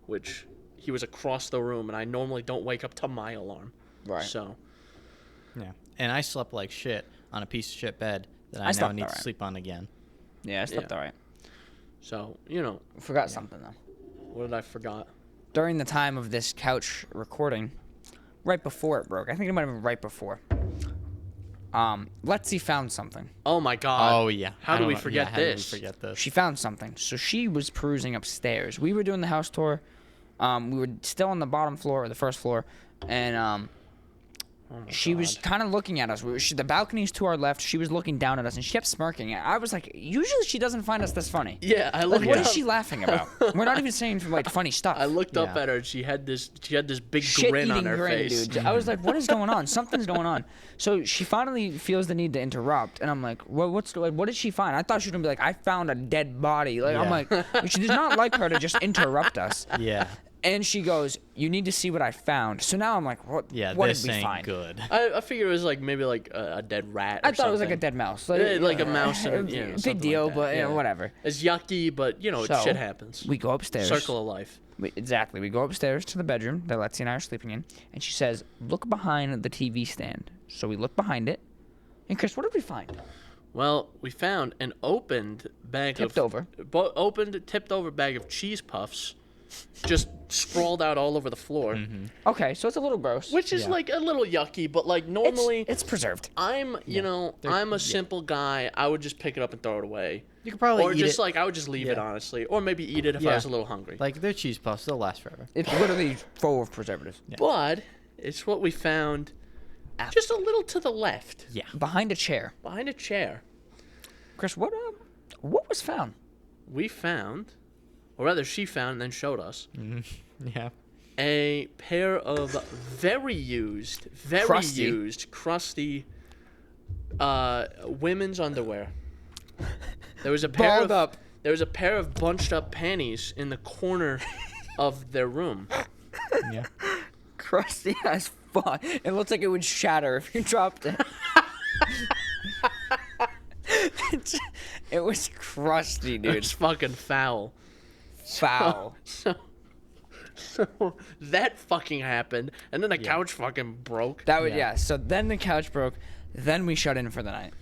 which he was across the room, and I normally don't wake up to my alarm. Right. So, Yeah. And I slept like shit on a piece of shit bed that I, I now slept need alright. to sleep on again. Yeah, I slept Yeah. all right. so Forgot something, though. what did I forgot? During the time of this couch recording, right before it broke, I think it might have been right before, Letsy found something. Oh my God! Oh yeah. How I do don't we know- forget yeah, how did we this? forget this? She found something. So she was perusing upstairs. We were doing the house tour. We were still on the bottom floor or the first floor, and She was kind of looking at us. The balcony's to our left. She was looking down at us, and she kept smirking. I was like, usually she doesn't find us this funny. Yeah, I looked What up. is she laughing about? We're not even saying like funny stuff. I looked up Yeah. at her. And she had this big Shit grin on eating her grin, face. dude. I was like, what is going on? Something's going on. So she finally feels the need to interrupt, and I'm like, what did she find? I thought she was gonna be like, I found a dead body. Like I'm like, she does not like her to just interrupt us. Yeah. And she goes, you need to see what I found. So now I'm like, what? Yeah, what this did we ain't find? good. I figured it was like maybe like a dead rat. Or I thought it was like a something. dead mouse. Like a mouse. And, big something deal, like that. but Yeah. whatever. It's yucky, but So, shit happens. We go upstairs. Circle of life. Exactly. We go upstairs to the bedroom that Lexi and I are sleeping in, and she says, look behind the TV stand. So we look behind it. And Chris, what did we find? Well, we found an opened bag Tipped of over. tipped over bag of cheese puffs, just sprawled out all over the floor, Okay, so it's a little gross. which is like a little yucky. But like normally, It's preserved. I'm I'm a simple guy. I would just pick it up and throw it away, You could probably or eat just it. like I would just leave it Yeah. honestly, or maybe eat it if I Yeah. was a little hungry. Like they're cheese puffs, they'll last forever. It's literally full of preservatives. But it's what we found, just a little to the left, Yeah. Behind a chair. behind a chair. Chris, what was found? We found, or rather, she found and then showed us. Yeah. A pair of very used, crusty women's underwear. There was a pair Balled up. There was a pair of bunched up panties in the corner of their room. Yeah. Crusty as fuck. It looks like it would shatter if you dropped it. It was crusty, dude. It's fucking foul. Foul. So that fucking happened, and then the couch fucking broke. That would So then the couch broke. Then we shut in for the night.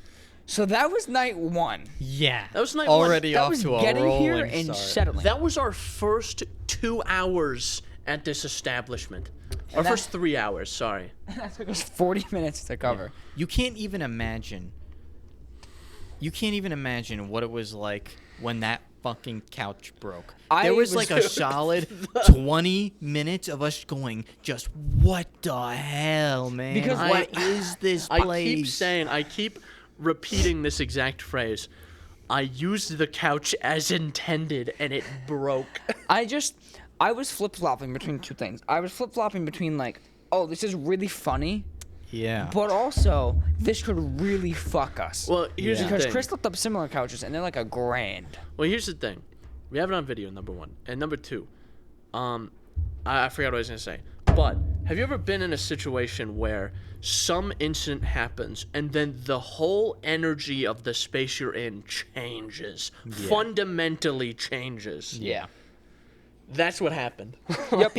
So that was night one. Yeah. That was night one. already That off was to a getting rolling here and start. settling. That was our first 2 hours at this establishment. Our that- first 3 hours, sorry. That took us 40 minutes to cover. You can't even imagine. You can't even imagine what it was like when that fucking couch broke. There was like a solid 20 minutes of us going, just what the hell, man? Because what is this place? I keep repeating this exact phrase. I used the couch as intended, and it broke. I was flip-flopping between two things. I was flip-flopping between like, oh, this is really funny, Yeah. but also this could really fuck us. Well, here's the Because thing. Chris looked up similar couches and they're like $1,000. Well, here's the thing. We have it on video, number one. And number two, I forgot what I was going to say. But have you ever been in a situation where some incident happens and then the whole energy of the space you're in changes? Fundamentally changes. Yeah. That's what happened. Yep.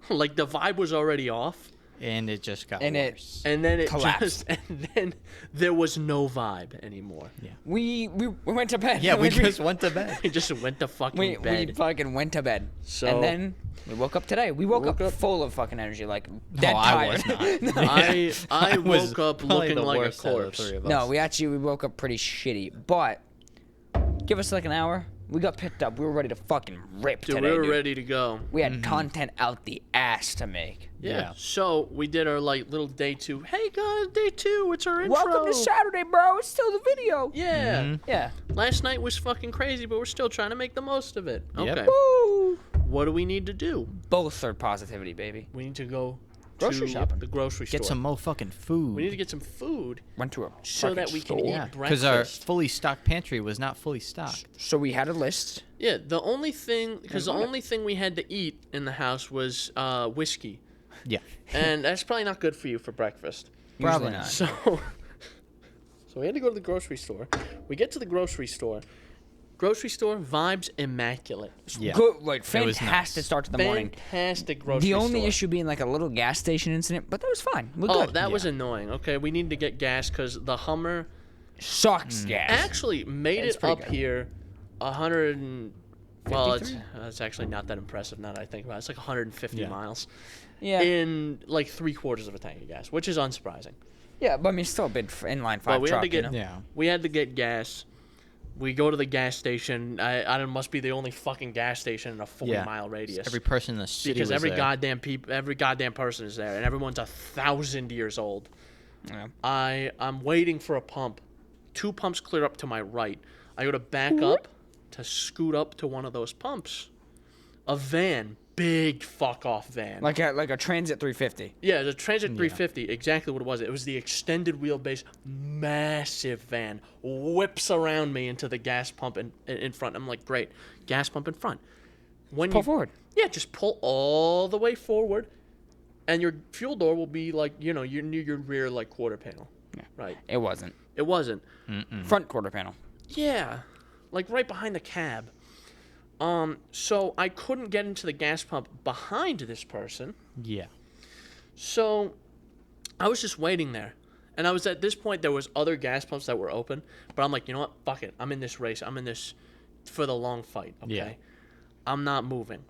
like the vibe was already off. And it just got And it- worse. And then it Collapsed. and then there was no vibe anymore. Yeah. We went to bed. Yeah, we just went to bed. We just went to fucking we bed. fucking went to bed. So- and then we woke up today. We woke up full of fucking energy, like dead No, tired. I was not. I was woke up probably looking the like a worst out of the corpse. three of us. No, we woke up pretty shitty. But give us like an hour. We got picked up. We were ready to fucking rip Dude, today, we were dude. ready to go. We had content out the ass to make. Yeah. So we did our like little day 2. Hey guys, day 2. It's our intro. Welcome to Saturday, bro. It's still the video. Yeah. Yeah. Last night was fucking crazy, but we're still trying to make the most of it. Yep. Okay. Woo! What do we need to do? Both are positivity, baby. We need to go Grocery to shopping. the grocery store. Get some more fucking food. We need to get some food Went to a so that fucking we can store. eat Because our breakfast. fully stocked pantry was not fully stocked. So we had a list. Yeah, the only thing we had to eat in the house was whiskey. Yeah. And that's probably not good for you for breakfast. Probably Usually not. So we had to go to the grocery store. We get to the grocery store. Grocery store vibes immaculate. Yeah. Good, like It was fantastic nice. start to the morning. Fantastic grocery The store. only issue being like a little gas station incident, but that was fine. We're Oh, good. that was annoying. Okay, we need to get gas because the Hummer Sucks gas. actually made It's it pretty up good. here 100 and... Well, $53? it's actually not that impressive now that I think about it. It's like 150 Yeah. miles Yeah. in like 3/4 of a tank of gas, which is unsurprising. Yeah, but I mean, still a big inline But five we truck, had to get you know? Yeah. we had to get gas. We go to the gas station. I must be the only fucking gas station in a 40-mile radius. Every person in the city because was every there. every goddamn person is there, and everyone's 1,000 years old. Yeah. I'm waiting for a pump. 2 pumps clear up to my right. I go to back up to scoot up to one of those pumps. A van, big fuck off van. Like a Transit 350. Yeah, the Transit 350, exactly what it was. It was the extended wheelbase, massive van, whips around me into the gas pump in front. I'm like, great, gas pump in front. When Pull forward. Yeah, just pull all the way forward, and your fuel door will be like, you're near your rear like quarter panel. Yeah. Right. It wasn't. It wasn't. Front quarter panel. Yeah, like right behind the cab. So I couldn't get into the gas pump behind this person. Yeah. So I was just waiting there. And I was at this point, there was other gas pumps that were open. But I'm like, you know what? Fuck it. I'm in this race. I'm in this for the long fight. Okay. Yeah. I'm not moving.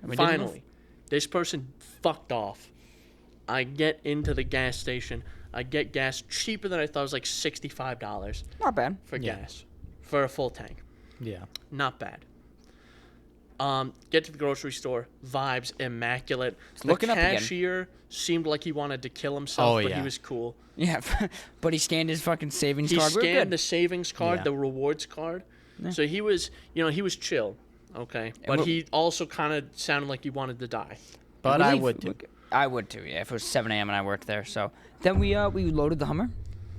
And we didn't move. Finally, this person fucked off. I get into the gas station. I get gas cheaper than I thought. It was like $65 Not bad. for Yeah. gas for a full tank. Yeah. Not bad. Get to the grocery store. Vibes immaculate. The looking up again. cashier seemed like he wanted to kill himself, but he yeah. was cool. Yeah, but he scanned his fucking savings He card. We're scanned good. the savings card, Yeah. the rewards card. So he was, he was chill. Okay, but he also kind of sounded like he wanted to die. But We I leave- would too. I would too. Yeah, if it was 7 a.m. and I worked there. So then we loaded the Hummer,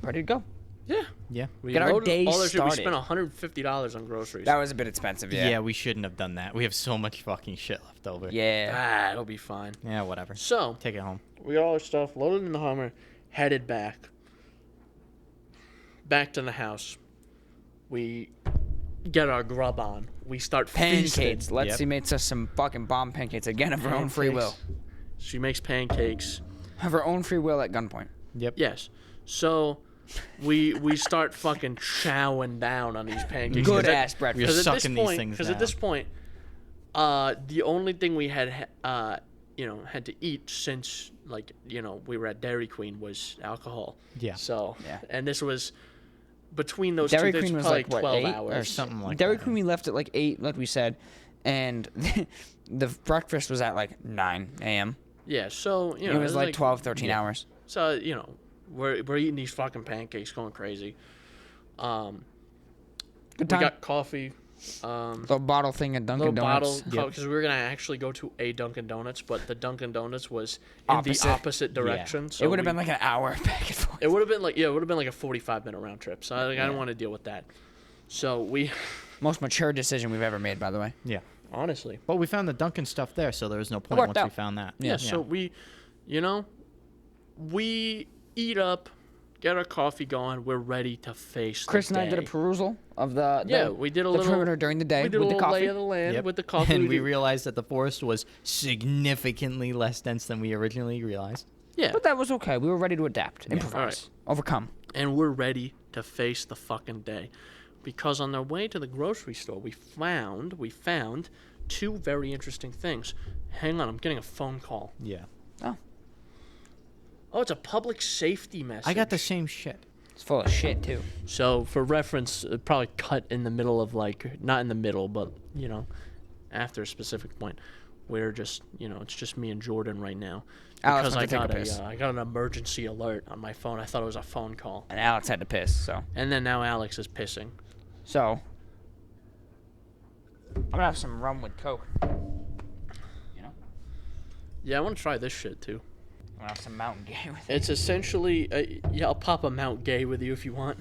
ready to go. Yeah. Yeah. We Get our loaded day all our shit. We started. spent $150 on groceries. That was a bit expensive. Yeah. Yeah, we shouldn't have done that. We have so much fucking shit left over. Yeah. It'll be fine. Yeah, whatever. So Take it home. we got all our stuff loaded in the Hummer, headed back to the house. We get our grub on. We start Pancakes. feasting. Lexi makes us some fucking bomb pancakes again of her own free will. She makes pancakes. Of her own free will at gunpoint. Yep. Yes. So we start fucking chowing down on these pancakes. Good 'Cause ass breakfast. We're Because at this sucking these point, things because at down. this point, the only thing we had had to eat since we were at Dairy Queen was alcohol. Yeah. So Yeah. and this was between those Dairy two. Queen There's was probably like, what, 12 8 hours Or something like Dairy that. Queen we left at like 8, like we said, and the breakfast was at like 9 a.m. Yeah. So It was like 12, 13 yeah. hours. So we're eating these fucking pancakes, going crazy. Good We time. got coffee. Little bottle thing at Dunkin' Little Donuts. bottle because we were gonna actually go to a Dunkin' Donuts, but the Dunkin' Donuts was in Opposite. the opposite direction. So It would have been like an hour back and forth. it would have been like a 45-minute round trip. So I didn't want to deal with that. So we Most mature decision we've ever made, by the way. Yeah. honestly, But we found the Dunkin' stuff there, so there was no point worked once we out. found that. yeah. So we eat up, get our coffee going. We're ready to face. Chris the and I did a day. perusal of the We did a the little perimeter during the day We did with a the little coffee. lay of the land Yep. with the coffee. And we did- realized that the forest was significantly less dense than we originally realized. yeah. But that was okay. We were ready to adapt, improvise, Alright. overcome. And we're ready to face the fucking day. Because on our way to the grocery store, we found 2 very interesting things. Hang on, I'm getting a phone call. Yeah. Oh, it's a public safety message. I got the same shit. It's full of shit too. So, for reference, probably cut in the middle of not in the middle, but, after a specific point. We're just, it's just me and Jordan right now. Alex Because went to take a piss. I got an emergency alert on my phone. I thought it was a phone call. And Alex had to piss, so. And then now Alex is pissing. So, I'm gonna have some rum with Coke. You know? Yeah, I want to try this shit, too. I'm gonna have some Mountain Gay with it. It's essentially, I'll pop a Mount Gay with you if you want.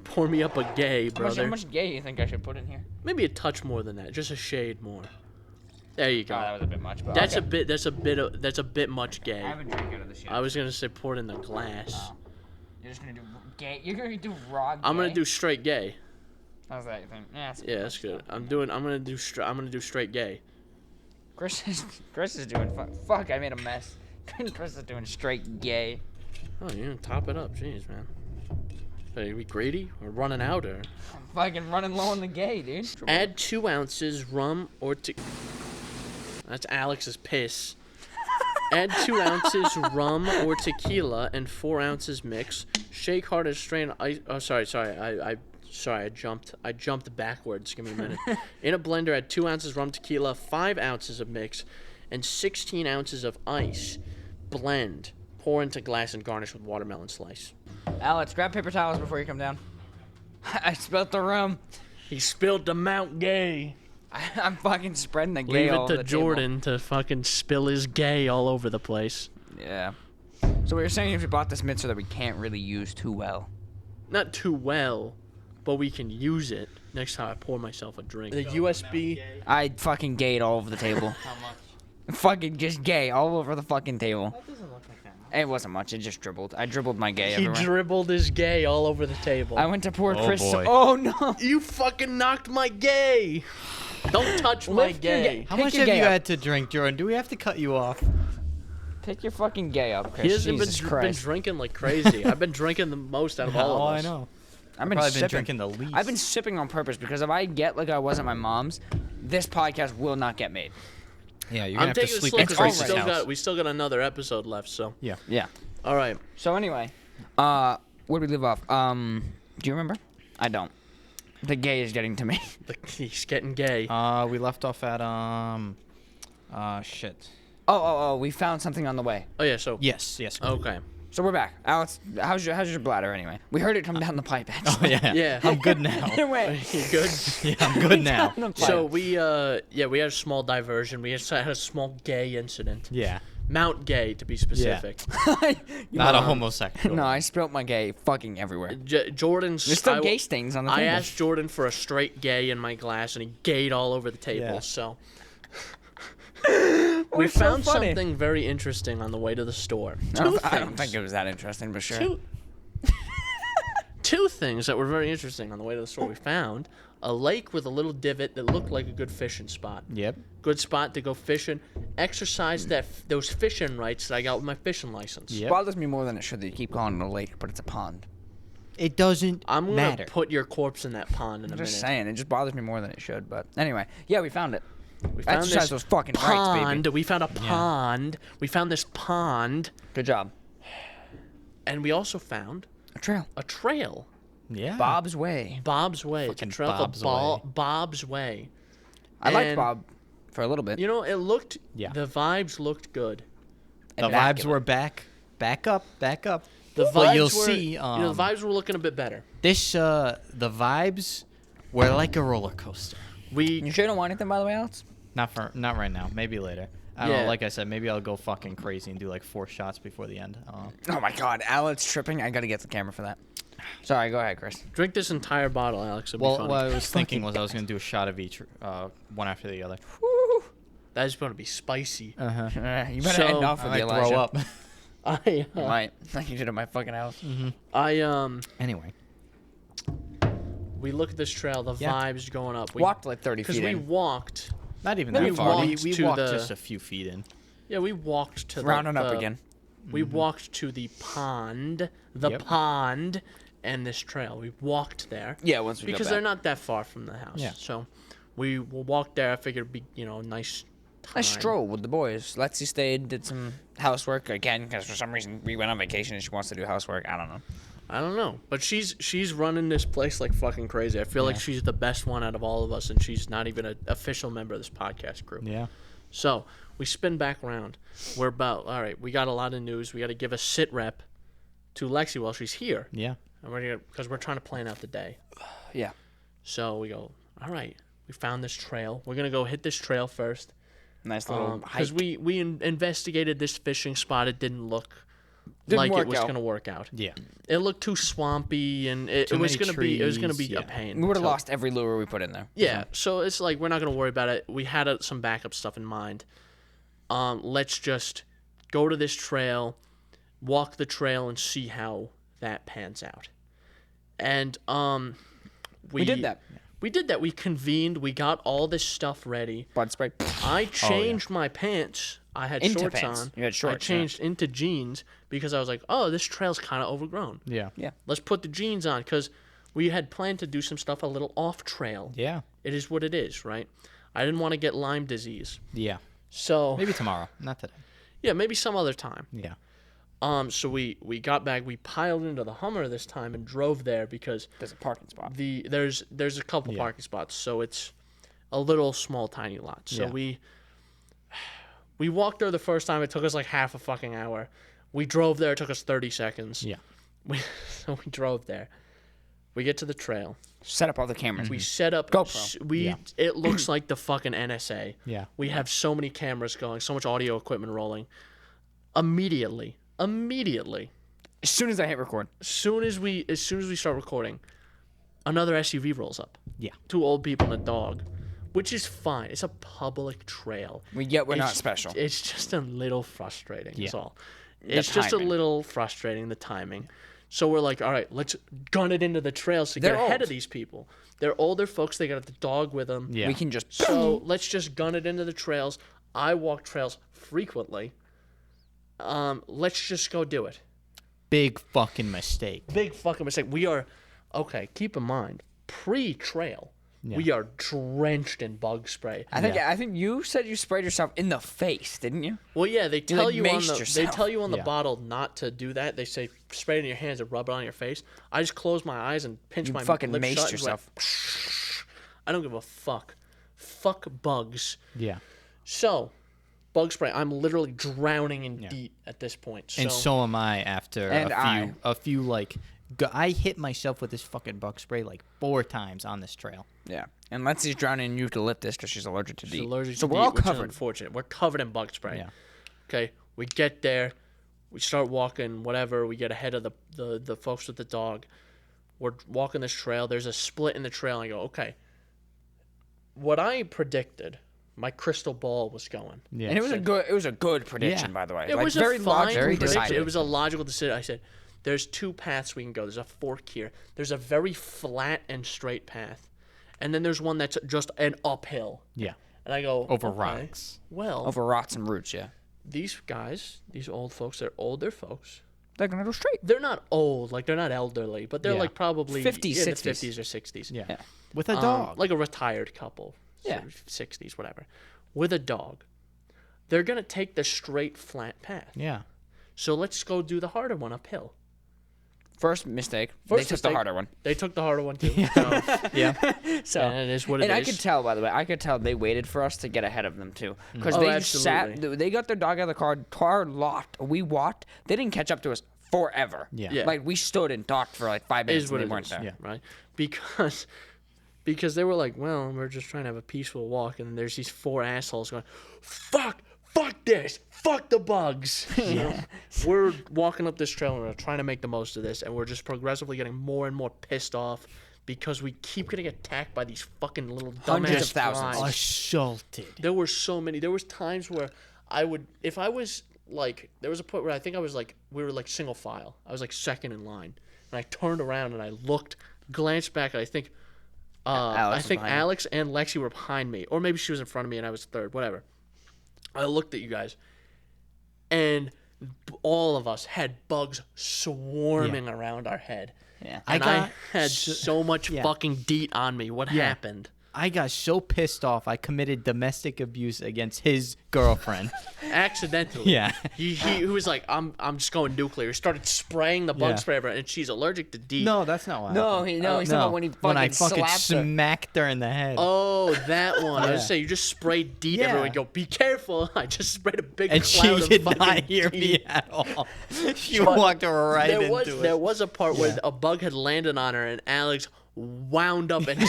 Pour me up a gay, How brother. much gay do you think I should put in here? Maybe a touch more than that, just a shade more. There you Oh, go. that was a bit much, but That's okay. that's a bit much I gay. haven't drank out of this yet. I was gonna say pour it in the glass. Oh. You're just gonna do gay. You're gonna do raw gay. I'm gonna do straight gay. How's that? You think? Yeah, that's Yeah, that's good. I'm gonna do straight gay. Chris is doing fuck. I made a mess. Chris is doing straight gay. Oh, you gonna top it up, jeez, man. Hey, are we greedy? We're running out, or I'm fucking running low on the gay, dude. add 2 ounces rum or That's Alex's piss. Add 2 ounces rum or tequila and 4 ounces mix. Shake hard and strain ice. Oh, sorry. I Sorry, I jumped backwards. Give me a minute. In a blender, add 2 ounces rum tequila, 5 ounces of mix, and 16 ounces of ice. Blend. Pour into glass and garnish with watermelon slice. Alex, grab paper towels before you come down. I spilled the rum. He spilled the Mount Gay. I'm fucking spreading the gay Leave all it over to the Jordan to fucking spill his gay all over the place. table. Yeah. So what you're saying is we bought this mixer that we can't really use too well. Not too well, but we can use it next time I pour myself a drink. The USB. I fucking gayed all over the table. How much? Fucking just gay all over the fucking table. That doesn't look like that. It wasn't much. It just dribbled. I dribbled my gay He everywhere. dribbled his gay all over the table. I went to pour Oh, Chris. boy. Oh no! You fucking knocked my gay. Don't touch my Lift your gay. gay. How Pick much your have gay you up. had to drink, Jordan? Do we have to cut you off? Pick your fucking gay up, Chris. He hasn't Jesus been Christ. drinking like crazy. I've been drinking the most out of all of us. I know. I've been Probably sipping. been drinking the least. I've been sipping on purpose because if I get like I was at my mom's, this podcast will not get made. Yeah, you're I'm gonna have to taking it sleep slow at because we Chris's still house. got another episode left. So Yeah. Yeah. all right. So anyway, where did we leave off? Do you remember? I don't. The gay is getting to me. He's getting gay. We left off at shit. Oh, we found something on the way. Oh yeah. So Yes. okay. So we're back. Alex, how's your bladder anyway? We heard it come down the pipe Oh actually. yeah. Yeah. I'm good now. Either way. You good? Yeah, I'm good now. Down the pipe. So we had a small diversion. We had a small gay incident. Yeah. Mount Gay to be specific. Not a homosexual. No, I spilt my gay fucking everywhere. Jordan's. There's still I- gay stains on the I table. asked Jordan for a straight gay in my glass, and he gayed all over the table. Yeah. So we We're so found funny. something very interesting on the way to the store. I don't things. think it was that interesting, but sure. Two things that were very interesting on the way to the store. We found a lake with a little divot that looked like a good fishing spot. Yep. Good spot to go fishing. Exercise those fishing rights that I got with my fishing license. Yep. Bothers me more than it should that you keep calling it a lake, but it's a pond. It doesn't I'm gonna matter. put your corpse in that pond in a I'm minute. just saying, it just bothers me more than it should. But anyway, yeah, we found it. We found Exercise this those fucking rights, pond. baby. We found a pond. We found this pond, Good job. and we also found A trail. a trail. Yeah. Bob's Way. Bob's Way. It's a Fucking trail Bob's called Way. Bob's Way. I liked And, Bob for a little bit. You know, it looked. Yeah. The vibes looked good. The vibes were back up. The vibes Well, you'll were, see. the vibes were looking a bit better. This the vibes were like a roller coaster. You sure don't want anything, by the way, Alex? Not right now. Maybe later. I don't Yeah. know. Like I said, maybe I'll go fucking crazy and do like 4 shots before the end. Oh my God, Alex tripping. I gotta get the camera for that. Sorry, go ahead, Chris. Drink this entire bottle, Alex. It'll be Well, fun. what I was thinking was I was gonna do a shot of each, one after the other. That is going to be spicy. Uh-huh. You better So, end off I with the might Elijah. throw up. I You might, like you did at my fucking house. Anyway. we look at this trail. The Yeah. vibes going up. We Walked like 30 because feet we in. walked. Not even We that far. We walked walked to the- just a few feet in. Yeah, we walked to Rounding the, up again. We walked to the pond, Yep. and this trail. We walked there. Yeah, once we got because back. they're not that far from the house. Yeah. So we walked there. I figured it'd be nice. Nice time. stroll with the boys. Lexi stayed, did some housework again because for some reason we went on vacation and she wants to do housework. I don't know. I don't know, but she's running this place like fucking crazy. I feel like she's the best one out of all of us, and she's not even an official member of this podcast group. Yeah. So we spin back around. We're about all right. We got a lot of news. We got to give a sit rep to Lexi while she's here, Yeah. and because we're trying to plan out the day. Yeah. So we go. All right. We found this trail. We're gonna go hit this trail first. Nice little Because hike. we investigated this fishing spot. It didn't look Didn't like work it was out. going to work out. Yeah. It looked too swampy, and it Too was many going to be trees, a yeah. pain. We would have So- lost every lure we put in there. Yeah, so it's like we're not going to worry about it. We had some backup stuff in mind. Let's just go to this trail, walk the trail, and see how that pans out. And We did that. We did that. We convened. We got all this stuff ready. Bud spray. I changed my pants. I had Into shorts pants. on. You had shorts, I changed into jeans because I was like, oh, this trail's kind of overgrown. Yeah. Yeah. Let's put the jeans on because we had planned to do some stuff a little off trail. Yeah. It is what it is, right? I didn't want to get Lyme disease. Yeah. So Maybe tomorrow. Not today. yeah, maybe some other time. Yeah. So we got back. We piled into the Hummer this time and drove there because There's a parking spot. there's a couple Yeah. parking spots, so it's a little small tiny lot. So Yeah. we walked there the first time. It took us like half a fucking hour. We drove there. It took us 30 seconds. Yeah. So we drove there. We get to the trail. Set up all the cameras. We set up. GoPro. Yeah. It looks like the fucking NSA. Yeah. We have so many cameras going, so much audio equipment rolling. Immediately, As soon as I hit record. as soon as we start recording, another SUV rolls up. Yeah. 2 old people and a dog, which is fine. It's a public trail. We're not It's- special. It's just a little frustrating. That's Yeah. all. It's just a timing. little frustrating, the timing. So we're like, all right, let's gun it into the trails to get They're ahead old. of these people. They're older folks. They got the dog with them. Yeah. We can just. So let's just gun it into the trails. I walk trails frequently. Let's just go do it. Big fucking mistake. Big fucking mistake. We are, okay, keep in mind, pre-trail, we are drenched in bug spray. I think you said you sprayed yourself in the face, didn't you? Well, yeah, they tell like, you on maced the yourself. the Yeah. bottle not to do that. They say spray it in your hands and rub it on your face. I just closed my eyes and pinched my fucking lips maced shut and went, yourself. I don't give a fuck. Fuck bugs. Yeah. So, bug spray. I'm literally drowning in DEET at this point. So, And so am I after And a few like I hit myself with this fucking bug spray like 4 times on this trail. Yeah. And Lexi's drowning in eucalyptus because she's allergic to she's DEET. allergic So to we're DEET, all which is covered. unfortunate. We're covered in bug spray. Yeah. Okay, we get there, we start walking, whatever. We get ahead of the folks with the dog. We're walking this trail. There's a split in the trail. And I go, okay. What I predicted, my crystal ball was going. Yeah. And it was a good prediction, Yeah. by the way. It Like, was very a fine logical, prediction. decided. It was a logical decision. I said, there's 2 paths we can go. There's a fork here. There's a very flat and straight path. And then there's one that's just an uphill. Yeah. And I go, Over okay, rocks. Well, over rocks and roots. Yeah. these guys, these old folks, they're older folks. They're gonna go straight. They're not old, like they're not elderly, but they're Yeah. like probably 50s, in the 60s. 50s or 60s. Yeah. Yeah. With a dog. Like a retired couple. Yeah. 60s, whatever. With a dog. They're going to take the straight, flat path. yeah. So let's go do the harder one uphill. First mistake. First they took mistake. the harder one. They took the harder one too. So, Yeah. So. and it is what it is. And I could tell, by the way, they waited for us to get ahead of them too, because Oh, they absolutely. they got their dog out of the car locked. We walked. They didn't catch up to us forever. Yeah. Yeah. Like we stood and talked for like 5 It minutes is and what they it weren't is, there. Yeah. right? Because they were like, well, we're just trying to have a peaceful walk, and there's these 4 assholes going, fuck this, fuck the bugs. You know? We're walking up this trail and we're trying to make the most of this, and we're just progressively getting more and more pissed off because we keep getting attacked by these fucking little Hundreds dumbass of thousands. flies. Assaulted. There were so many. There was times where I would, if I was like, there was a point where I think I was like, we were like single file. I was like second in line, and I turned around and I looked, glanced back, and I think, Alex was behind you. Alex and Lexi were behind me, or maybe she was in front of me and I was third. Whatever. I looked at you guys, and all of us had bugs swarming around our head. Yeah. And I got had so much yeah. fucking DEET on me. What happened? I got so pissed off I committed domestic abuse against his girlfriend. Accidentally. Yeah. He was like, I'm just going nuclear. He started spraying the bug Yeah. spray, and she's allergic to DEET. No, that's not what No, happened. he's talking about when he fucking when I fucking slapped her. smacked her in the head. Oh, that one. I was Yeah. saying, you just sprayed DEET Yeah. everywhere. Go, be careful. I just sprayed a big and cloud she of did fucking not hear DEET. me at all. She walked right There was into there it. was a part where Yeah. a bug had landed on her, and Alex wound up and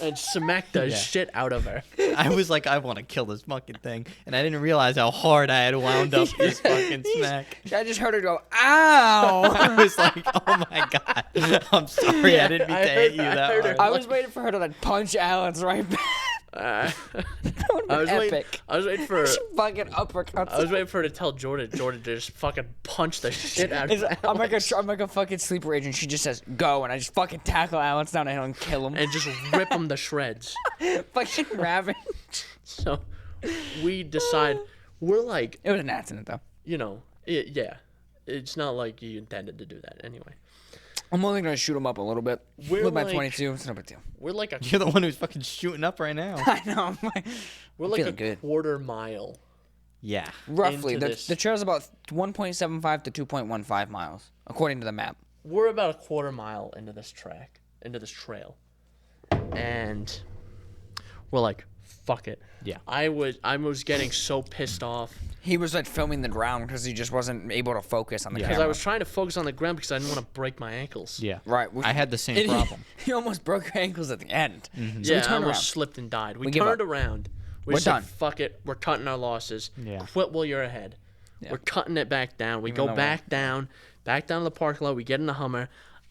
and smacked the Yeah. shit out of her. I was like, I want to kill this fucking thing, and I didn't realize how hard I had wound up this fucking smack. I just heard her go, "Ow!" I was like, oh my god, I'm sorry, I didn't mean I to heard- hit you I that heard her- hard. I was waiting for her to like punch Alex right back. I That was would've been waiting. epic. I was waiting for. She fucking uppercuts. I was waiting for her to tell Jordan to just fucking punch the shit out of I'm like Alex I'm like a fucking sleeper agent. She just says go, and I just fucking tackle Alex down the hill and kill him. and just rip him to shreds. fucking ravage. So we decide we're like, It was an accident though. you know, yeah. It's not like you intended to do that anyway. I'm only gonna shoot him up a little bit. We're With my like- 22, it's no big deal. We're like a You're the one who's fucking shooting up right now. I know. I'm like, we're like a feeling good. quarter mile Yeah. Roughly, into the trail's about 1.75 to 2.15 miles, according to the map. We're about a quarter mile into this trail, and we're like, fuck it. Yeah. I was getting so pissed off He was like filming the ground because he just wasn't able to focus on the because camera. I was trying to focus on the ground because I didn't want to break my ankles. Yeah. Right. I had the same problem. He almost broke your ankles at the end. Mm-hmm. So we Yeah, I turned almost around. slipped and died. We give turned up. around. We're Just said, done. fuck it. We're cutting our losses. Yeah. Quit while you're ahead. Yeah. We're cutting it back down. We Even go though back down to the parking lot. We get in the Hummer,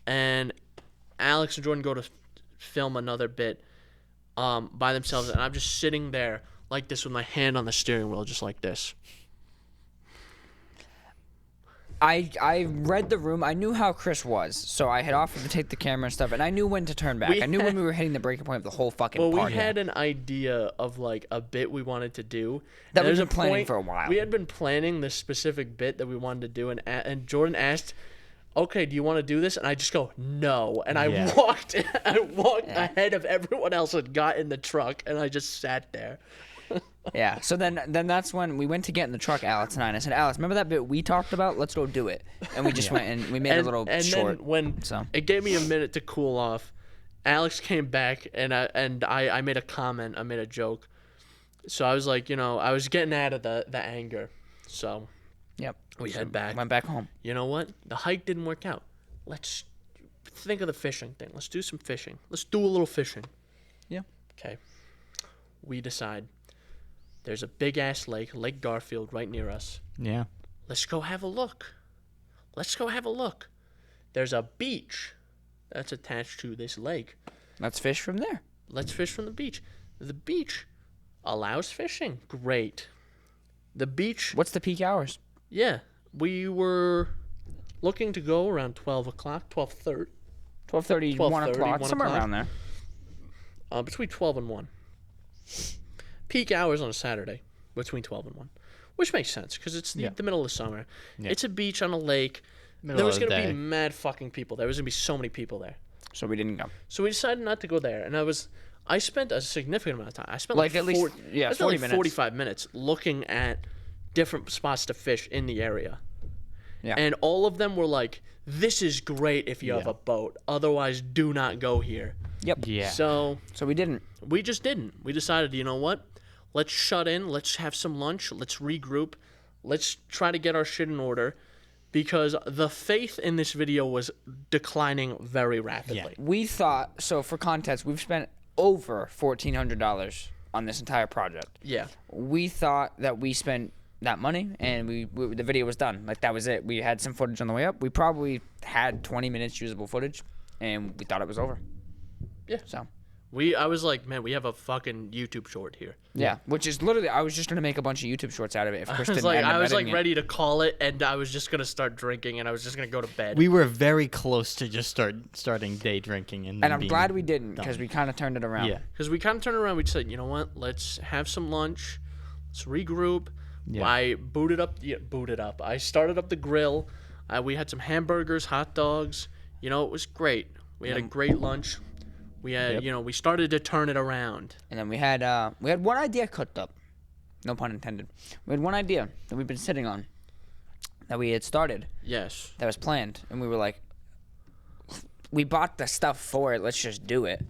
and Alex and Jordan go to film another bit by themselves, and I'm just sitting there like this with my hand on the steering wheel, just like this. I read the room. I knew how Chris was, so I had offered to take the camera and stuff, and I knew when to turn back. I knew when we were hitting the breaking point of the whole fucking Well, party. we had an idea of like a bit we wanted to do. That And we've there's been planning for a while. We had been planning this specific bit that we wanted to do, and Jordan asked, "Okay, do you want to do this?" And I just go, "No." And I Yeah. walked ahead of everyone else and got in the truck, and I just sat there. Yeah. So then that's when we went to get in the truck, Alex and I said, Alex, remember that bit we talked about? Let's go do it. And we just went and we made a little and short. then when so. it gave me a minute to cool off, Alex came back and I made a comment. I made a joke. So I was like, I was getting out of the anger. So Yep. we head back. Went back home. You know what? The hike didn't work out. Let's think of the fishing thing. Let's do some fishing. Let's do a little fishing. Yeah. Okay. We decide there's a big ass lake, Lake Garfield, right near us. Yeah. Let's go have a look. There's a beach that's attached to this lake. Let's fish from there. Let's fish from the beach. The beach allows fishing. Great. The beach, What's the peak hours? yeah. We were looking to go around 12 o'clock, 12:30. 12:30, 1 12:30, o'clock, 1 somewhere o'clock. around there. Between 12 and 1. Peak hours on a Saturday, between 12 and 1. Which makes sense, because it's the middle of summer. Yeah. It's a beach on a lake. Middle There was of the going to day. be mad fucking people. There was going to be so many people there. So we didn't go. So we decided not to go there. And I spent a significant amount of time. I spent Like at least- 40 yeah, I spent 40 like minutes. 45 minutes looking at different spots to fish in the area. Yeah. And all of them were like, this is great if you have Yeah. a boat. Otherwise, do not go here. Yep. Yeah. So we didn't. we just didn't. We decided, you know what? Let's shut in. Let's have some lunch. Let's regroup. Let's try to get our shit in order, because the faith in this video was declining very rapidly. We thought, so for context, we've spent over $1,400 on this entire project. Yeah. We thought that we spent that money and we the video was done. Like, that was it. We had some footage on the way up. We probably had 20 minutes usable footage, and we thought it was over. Yeah. So, I was like, man, we have a fucking YouTube short here. yeah. Which is literally, I was just going to make a bunch of YouTube shorts out of it if Chris didn't end up I was like editing it. ready to call it, and I was just gonna start drinking, and I was just gonna go to bed. We were very close to just starting day drinking, and And I'm being glad we didn't, because done. we kind of turned it around. Yeah. Because we kind of turned around. We said, you know what? Let's have some lunch. Let's regroup. Yeah. I booted up. I started up the grill. We had some hamburgers, hot dogs. It was great. We had a great lunch. We had, we started to turn it around. And then we had one idea cooked up. No pun intended. We had one idea that we've been sitting on, that we had started, Yes. that was planned, and we were like, we bought the stuff for it, let's just do it,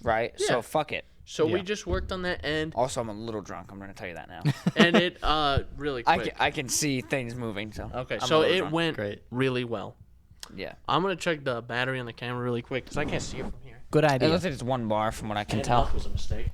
right? Yeah. So fuck it. So we Yeah. just worked on that, and Also, I'm a little drunk. I'm gonna tell you that now. it really quick. I can see things moving. So Okay, I'm a so little it drunk. went Great. really well. Yeah. I'm gonna check the battery on the camera really quick because I can't see it from here. Good It idea. looks like it's one bar from what I can And tell. that was a mistake.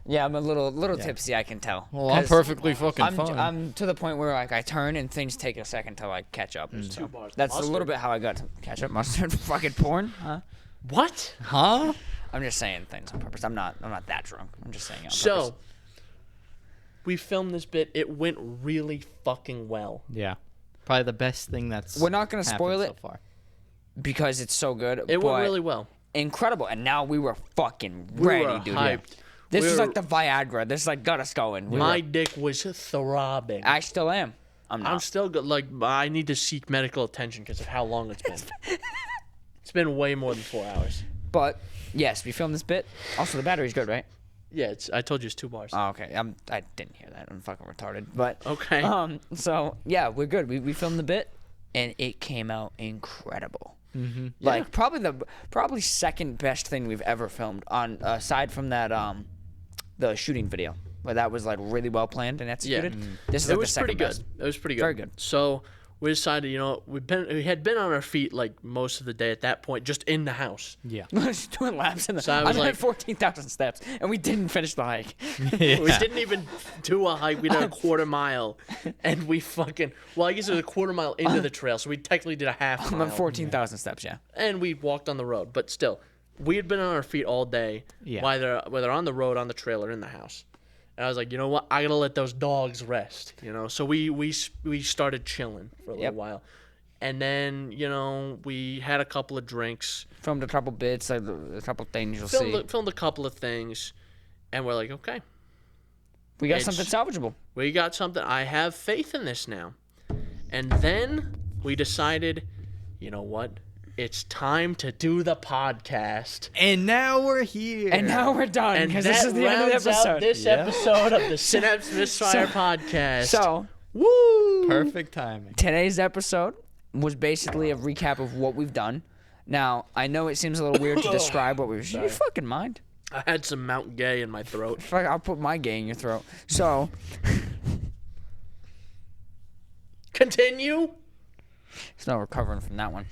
Yeah, I'm a little tipsy. I can tell. Well, I'm 'Cause perfectly fucking I'm, fine. I'm to the point where like I turn and things take a second to like catch up. So 2 bars. that's a little Mustard. bit how I got to catch up. Mustard, fucking porn, huh? What? Huh? I'm just saying things on purpose. I'm not that drunk. I'm just saying it on So, purpose. we filmed this bit. It went really fucking well. Yeah. Probably the best thing that's. We're not gonna spoil happened it. so far. Because it's so good. It but went really well. incredible. And now we were fucking We ready, were dude. hyped. This We is were- like the Viagra. This like got us going. My dick was throbbing. I still am. I'm not. I'm still good. Like, I need to seek medical attention because of how long it's been. It's been way more than 4 hours. But yes, we filmed this bit. Also, the battery's good, right? Yeah, I told you it's 2 bars. Oh, okay. I didn't hear that. I'm fucking retarded. But Okay. So yeah, we're good. We filmed the bit, and it came out incredible. Mm-hmm. Like probably second best thing we've ever filmed on aside from that the shooting video where that was like really well planned and executed. This is like It was the second pretty good. best. It was pretty good. Very good. So we decided, we had been on our feet like most of the day at that point, just in the house. Yeah. Just doing laps in the. So I I was did like- 14,000 steps, and we didn't finish the hike. We didn't even do a hike. We did a quarter mile, and we fucking. Well, I guess it was a quarter mile into the trail, so we technically did a half I'm mile. on 14,000 steps. Yeah. And we walked on the road, but still, we had been on our feet all day, Yeah. whether on the road, on the trail, or in the house. And I was like, you know what? I gotta let those dogs rest. So we started chilling for a little Yep. while, and then we had a couple of drinks, Filmed a couple bits, like a couple things you'll see. filmed a couple of things, and we're like, okay, We got it's- something salvageable. we got something. I have faith in this now. And then we decided, you know what? It's time to do the podcast. And now we're here. And now we're done And because that this is the end of the rounds out episode. this Yeah. episode of the Synapse Misfire Podcast. So woo! Perfect timing. today's episode was basically a recap of what we've done. Now I know it seems a little weird to describe what we've. You fucking mind? I had some Mount Gay in my throat. Fuck, I'll put my gay in your throat. So Continue. there's no recovering from that one.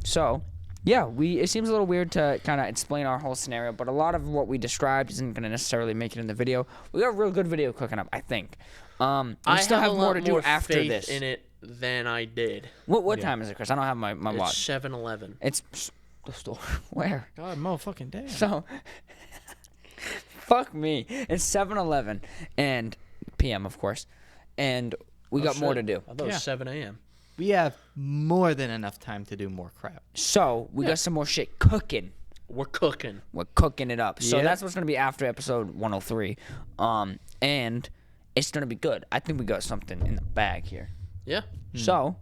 So yeah, it seems a little weird to kind of explain our whole scenario, but a lot of what we described isn't going to necessarily make it in the video. We got a real good video cooking up, I think. We I still have a more lot to do after faith this. in it than I did. What time is it, Chris? I don't have my It's watch. 7-Eleven. It's the store. Where? God, motherfucking damn. So, fuck me. It's 7-Eleven and PM, of course, and we got more to do. I thought it Yeah. was 7 a.m. We have more than enough time to do more crap. So we got some more shit cooking. We're cooking. We're cooking it up. So Yep. that's what's gonna be after episode 103, and it's gonna be good. I think we got something in the bag here. Yeah. So,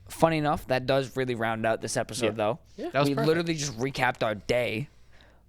funny enough, that does really round out this episode, though. Yeah. That was we perfect. literally just recapped our day.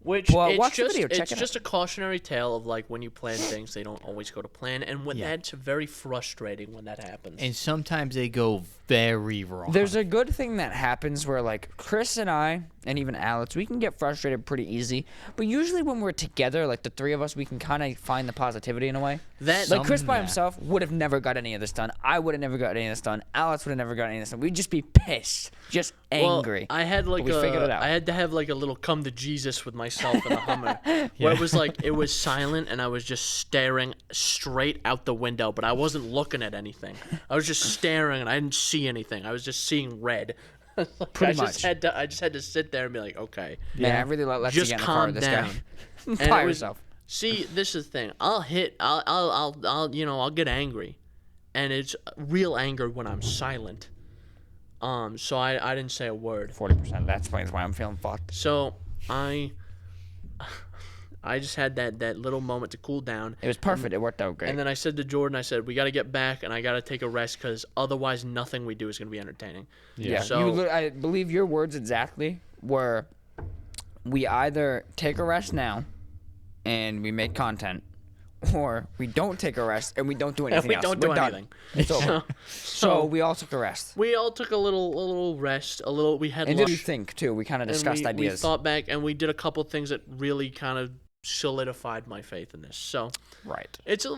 Which Well, it's watch the just video, check it's it just a cautionary tale of like when you plan things, they don't always go to plan, and when Yeah. that's very frustrating when that happens. And sometimes they go very wrong. There's a good thing that happens where, like, Chris and I, and even Alex, we can get frustrated pretty easy. But usually when we're together, like the three of us, we can kind of find the positivity in a way. Like, Chris by Yeah. himself would have never got any of this done. I would have never got any of this done. Alex would have never got any of this done. We'd just be pissed, just angry. Well, I had like we figured it out. I had to have like a little come to Jesus with myself in the Hummer, where it was like it was silent and I was just staring straight out the window, but I wasn't looking at anything. I was just staring and I didn't see anything. I was just seeing red. Like, Pretty I just much. I just had to sit there and be like, okay, Man, I really let you just get in the car calm with this down. guy. And By it was- yourself. See, this is the thing. I'll I'll get angry, and it's real anger when I'm silent. So I didn't say a word. 40%. That explains why I'm feeling fucked. So I just had that little moment to cool down. It was perfect. It worked out great. And then I said to Jordan, I said, we got to get back and I got to take a rest because otherwise nothing we do is going to be entertaining. Yeah. So I believe your words exactly were, we either take a rest now and we make content, or we don't take a rest and we don't do anything we else. don't do We're done. anything. It's over. So we all took a rest. we all took a little rest. We had And did lunch. you think, too? We kind of and discussed we ideas. thought back and we did a couple things that really kind of solidified my faith in this. So Right. it's a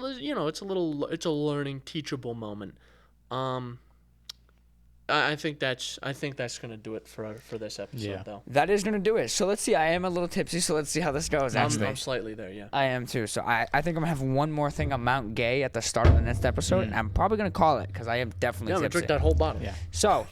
learning, teachable moment. I think that's gonna do it for this episode Yeah. though. That is going to do it. So let's see. I am a little tipsy, so let's see how this goes, actually. I'm slightly there, yeah. I am, too. So I think I'm going to have one more thing on Mount Gay at the start of the next episode, and I'm probably going to call it because I am definitely Yeah, I'm gonna tipsy. drink that whole bottle. Yeah. So,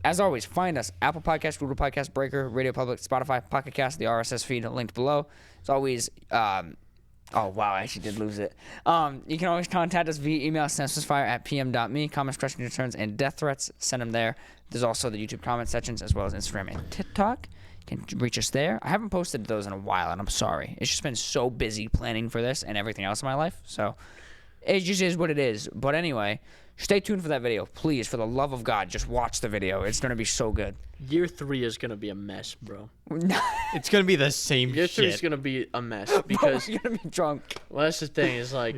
as always, find us Apple Podcast, Google Podcast, Breaker, Radio Public, Spotify, Pocket Cast, the RSS feed linked below. As always, oh wow, I actually did lose it. You can always contact us via email, synapsemisfire@pm.me. Comments, questions, returns, and death threats, send them there. There's also the YouTube comment sections as well as Instagram and TikTok. You can reach us there. I haven't posted those in a while, and I'm sorry. It's just been so busy planning for this and everything else in my life. So, It just is what it is. But anyway, stay tuned for that video. Please, for the love of God, just watch the video. It's going to be so good. Year 3 is gonna be a mess, bro. It's gonna be the same Year 3 is shit. gonna be a mess because We're going to be drunk. well, that's the thing. Is like,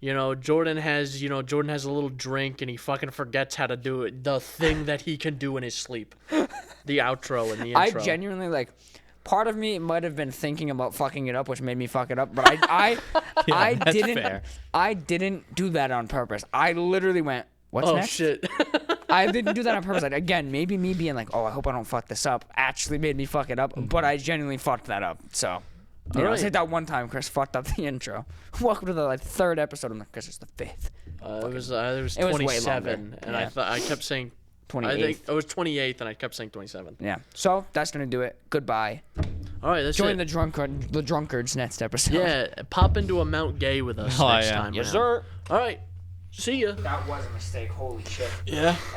Jordan has a little drink and he fucking forgets how to do it. The thing that he can do in his sleep, the outro and the I intro. genuinely, like, part of me might have been thinking about fucking it up, which made me fuck it up. But I that's didn't. fair. I didn't do that on purpose. I literally went, "What's Oh next?" shit. I didn't do that on purpose. Like, again, maybe me being like, "Oh, I hope I don't fuck this up," actually made me fuck it up. But I genuinely fucked that up. So, you know, Alright. it's like that one time Chris fucked up the intro. Welcome to the like 3rd episode. I'm like, Chris, it's the 5th. It was It was way 27, longer. and Yeah. I kept saying 28th. I think it was 28th, and I kept saying 27. Yeah. So that's gonna do it. Goodbye. All right, that's Join it. the drunkards next episode. Yeah, pop into a Mount Gay with us Oh, next yeah. time. Yes, around. sir. All right, see ya. That was a mistake. Holy shit. Yeah.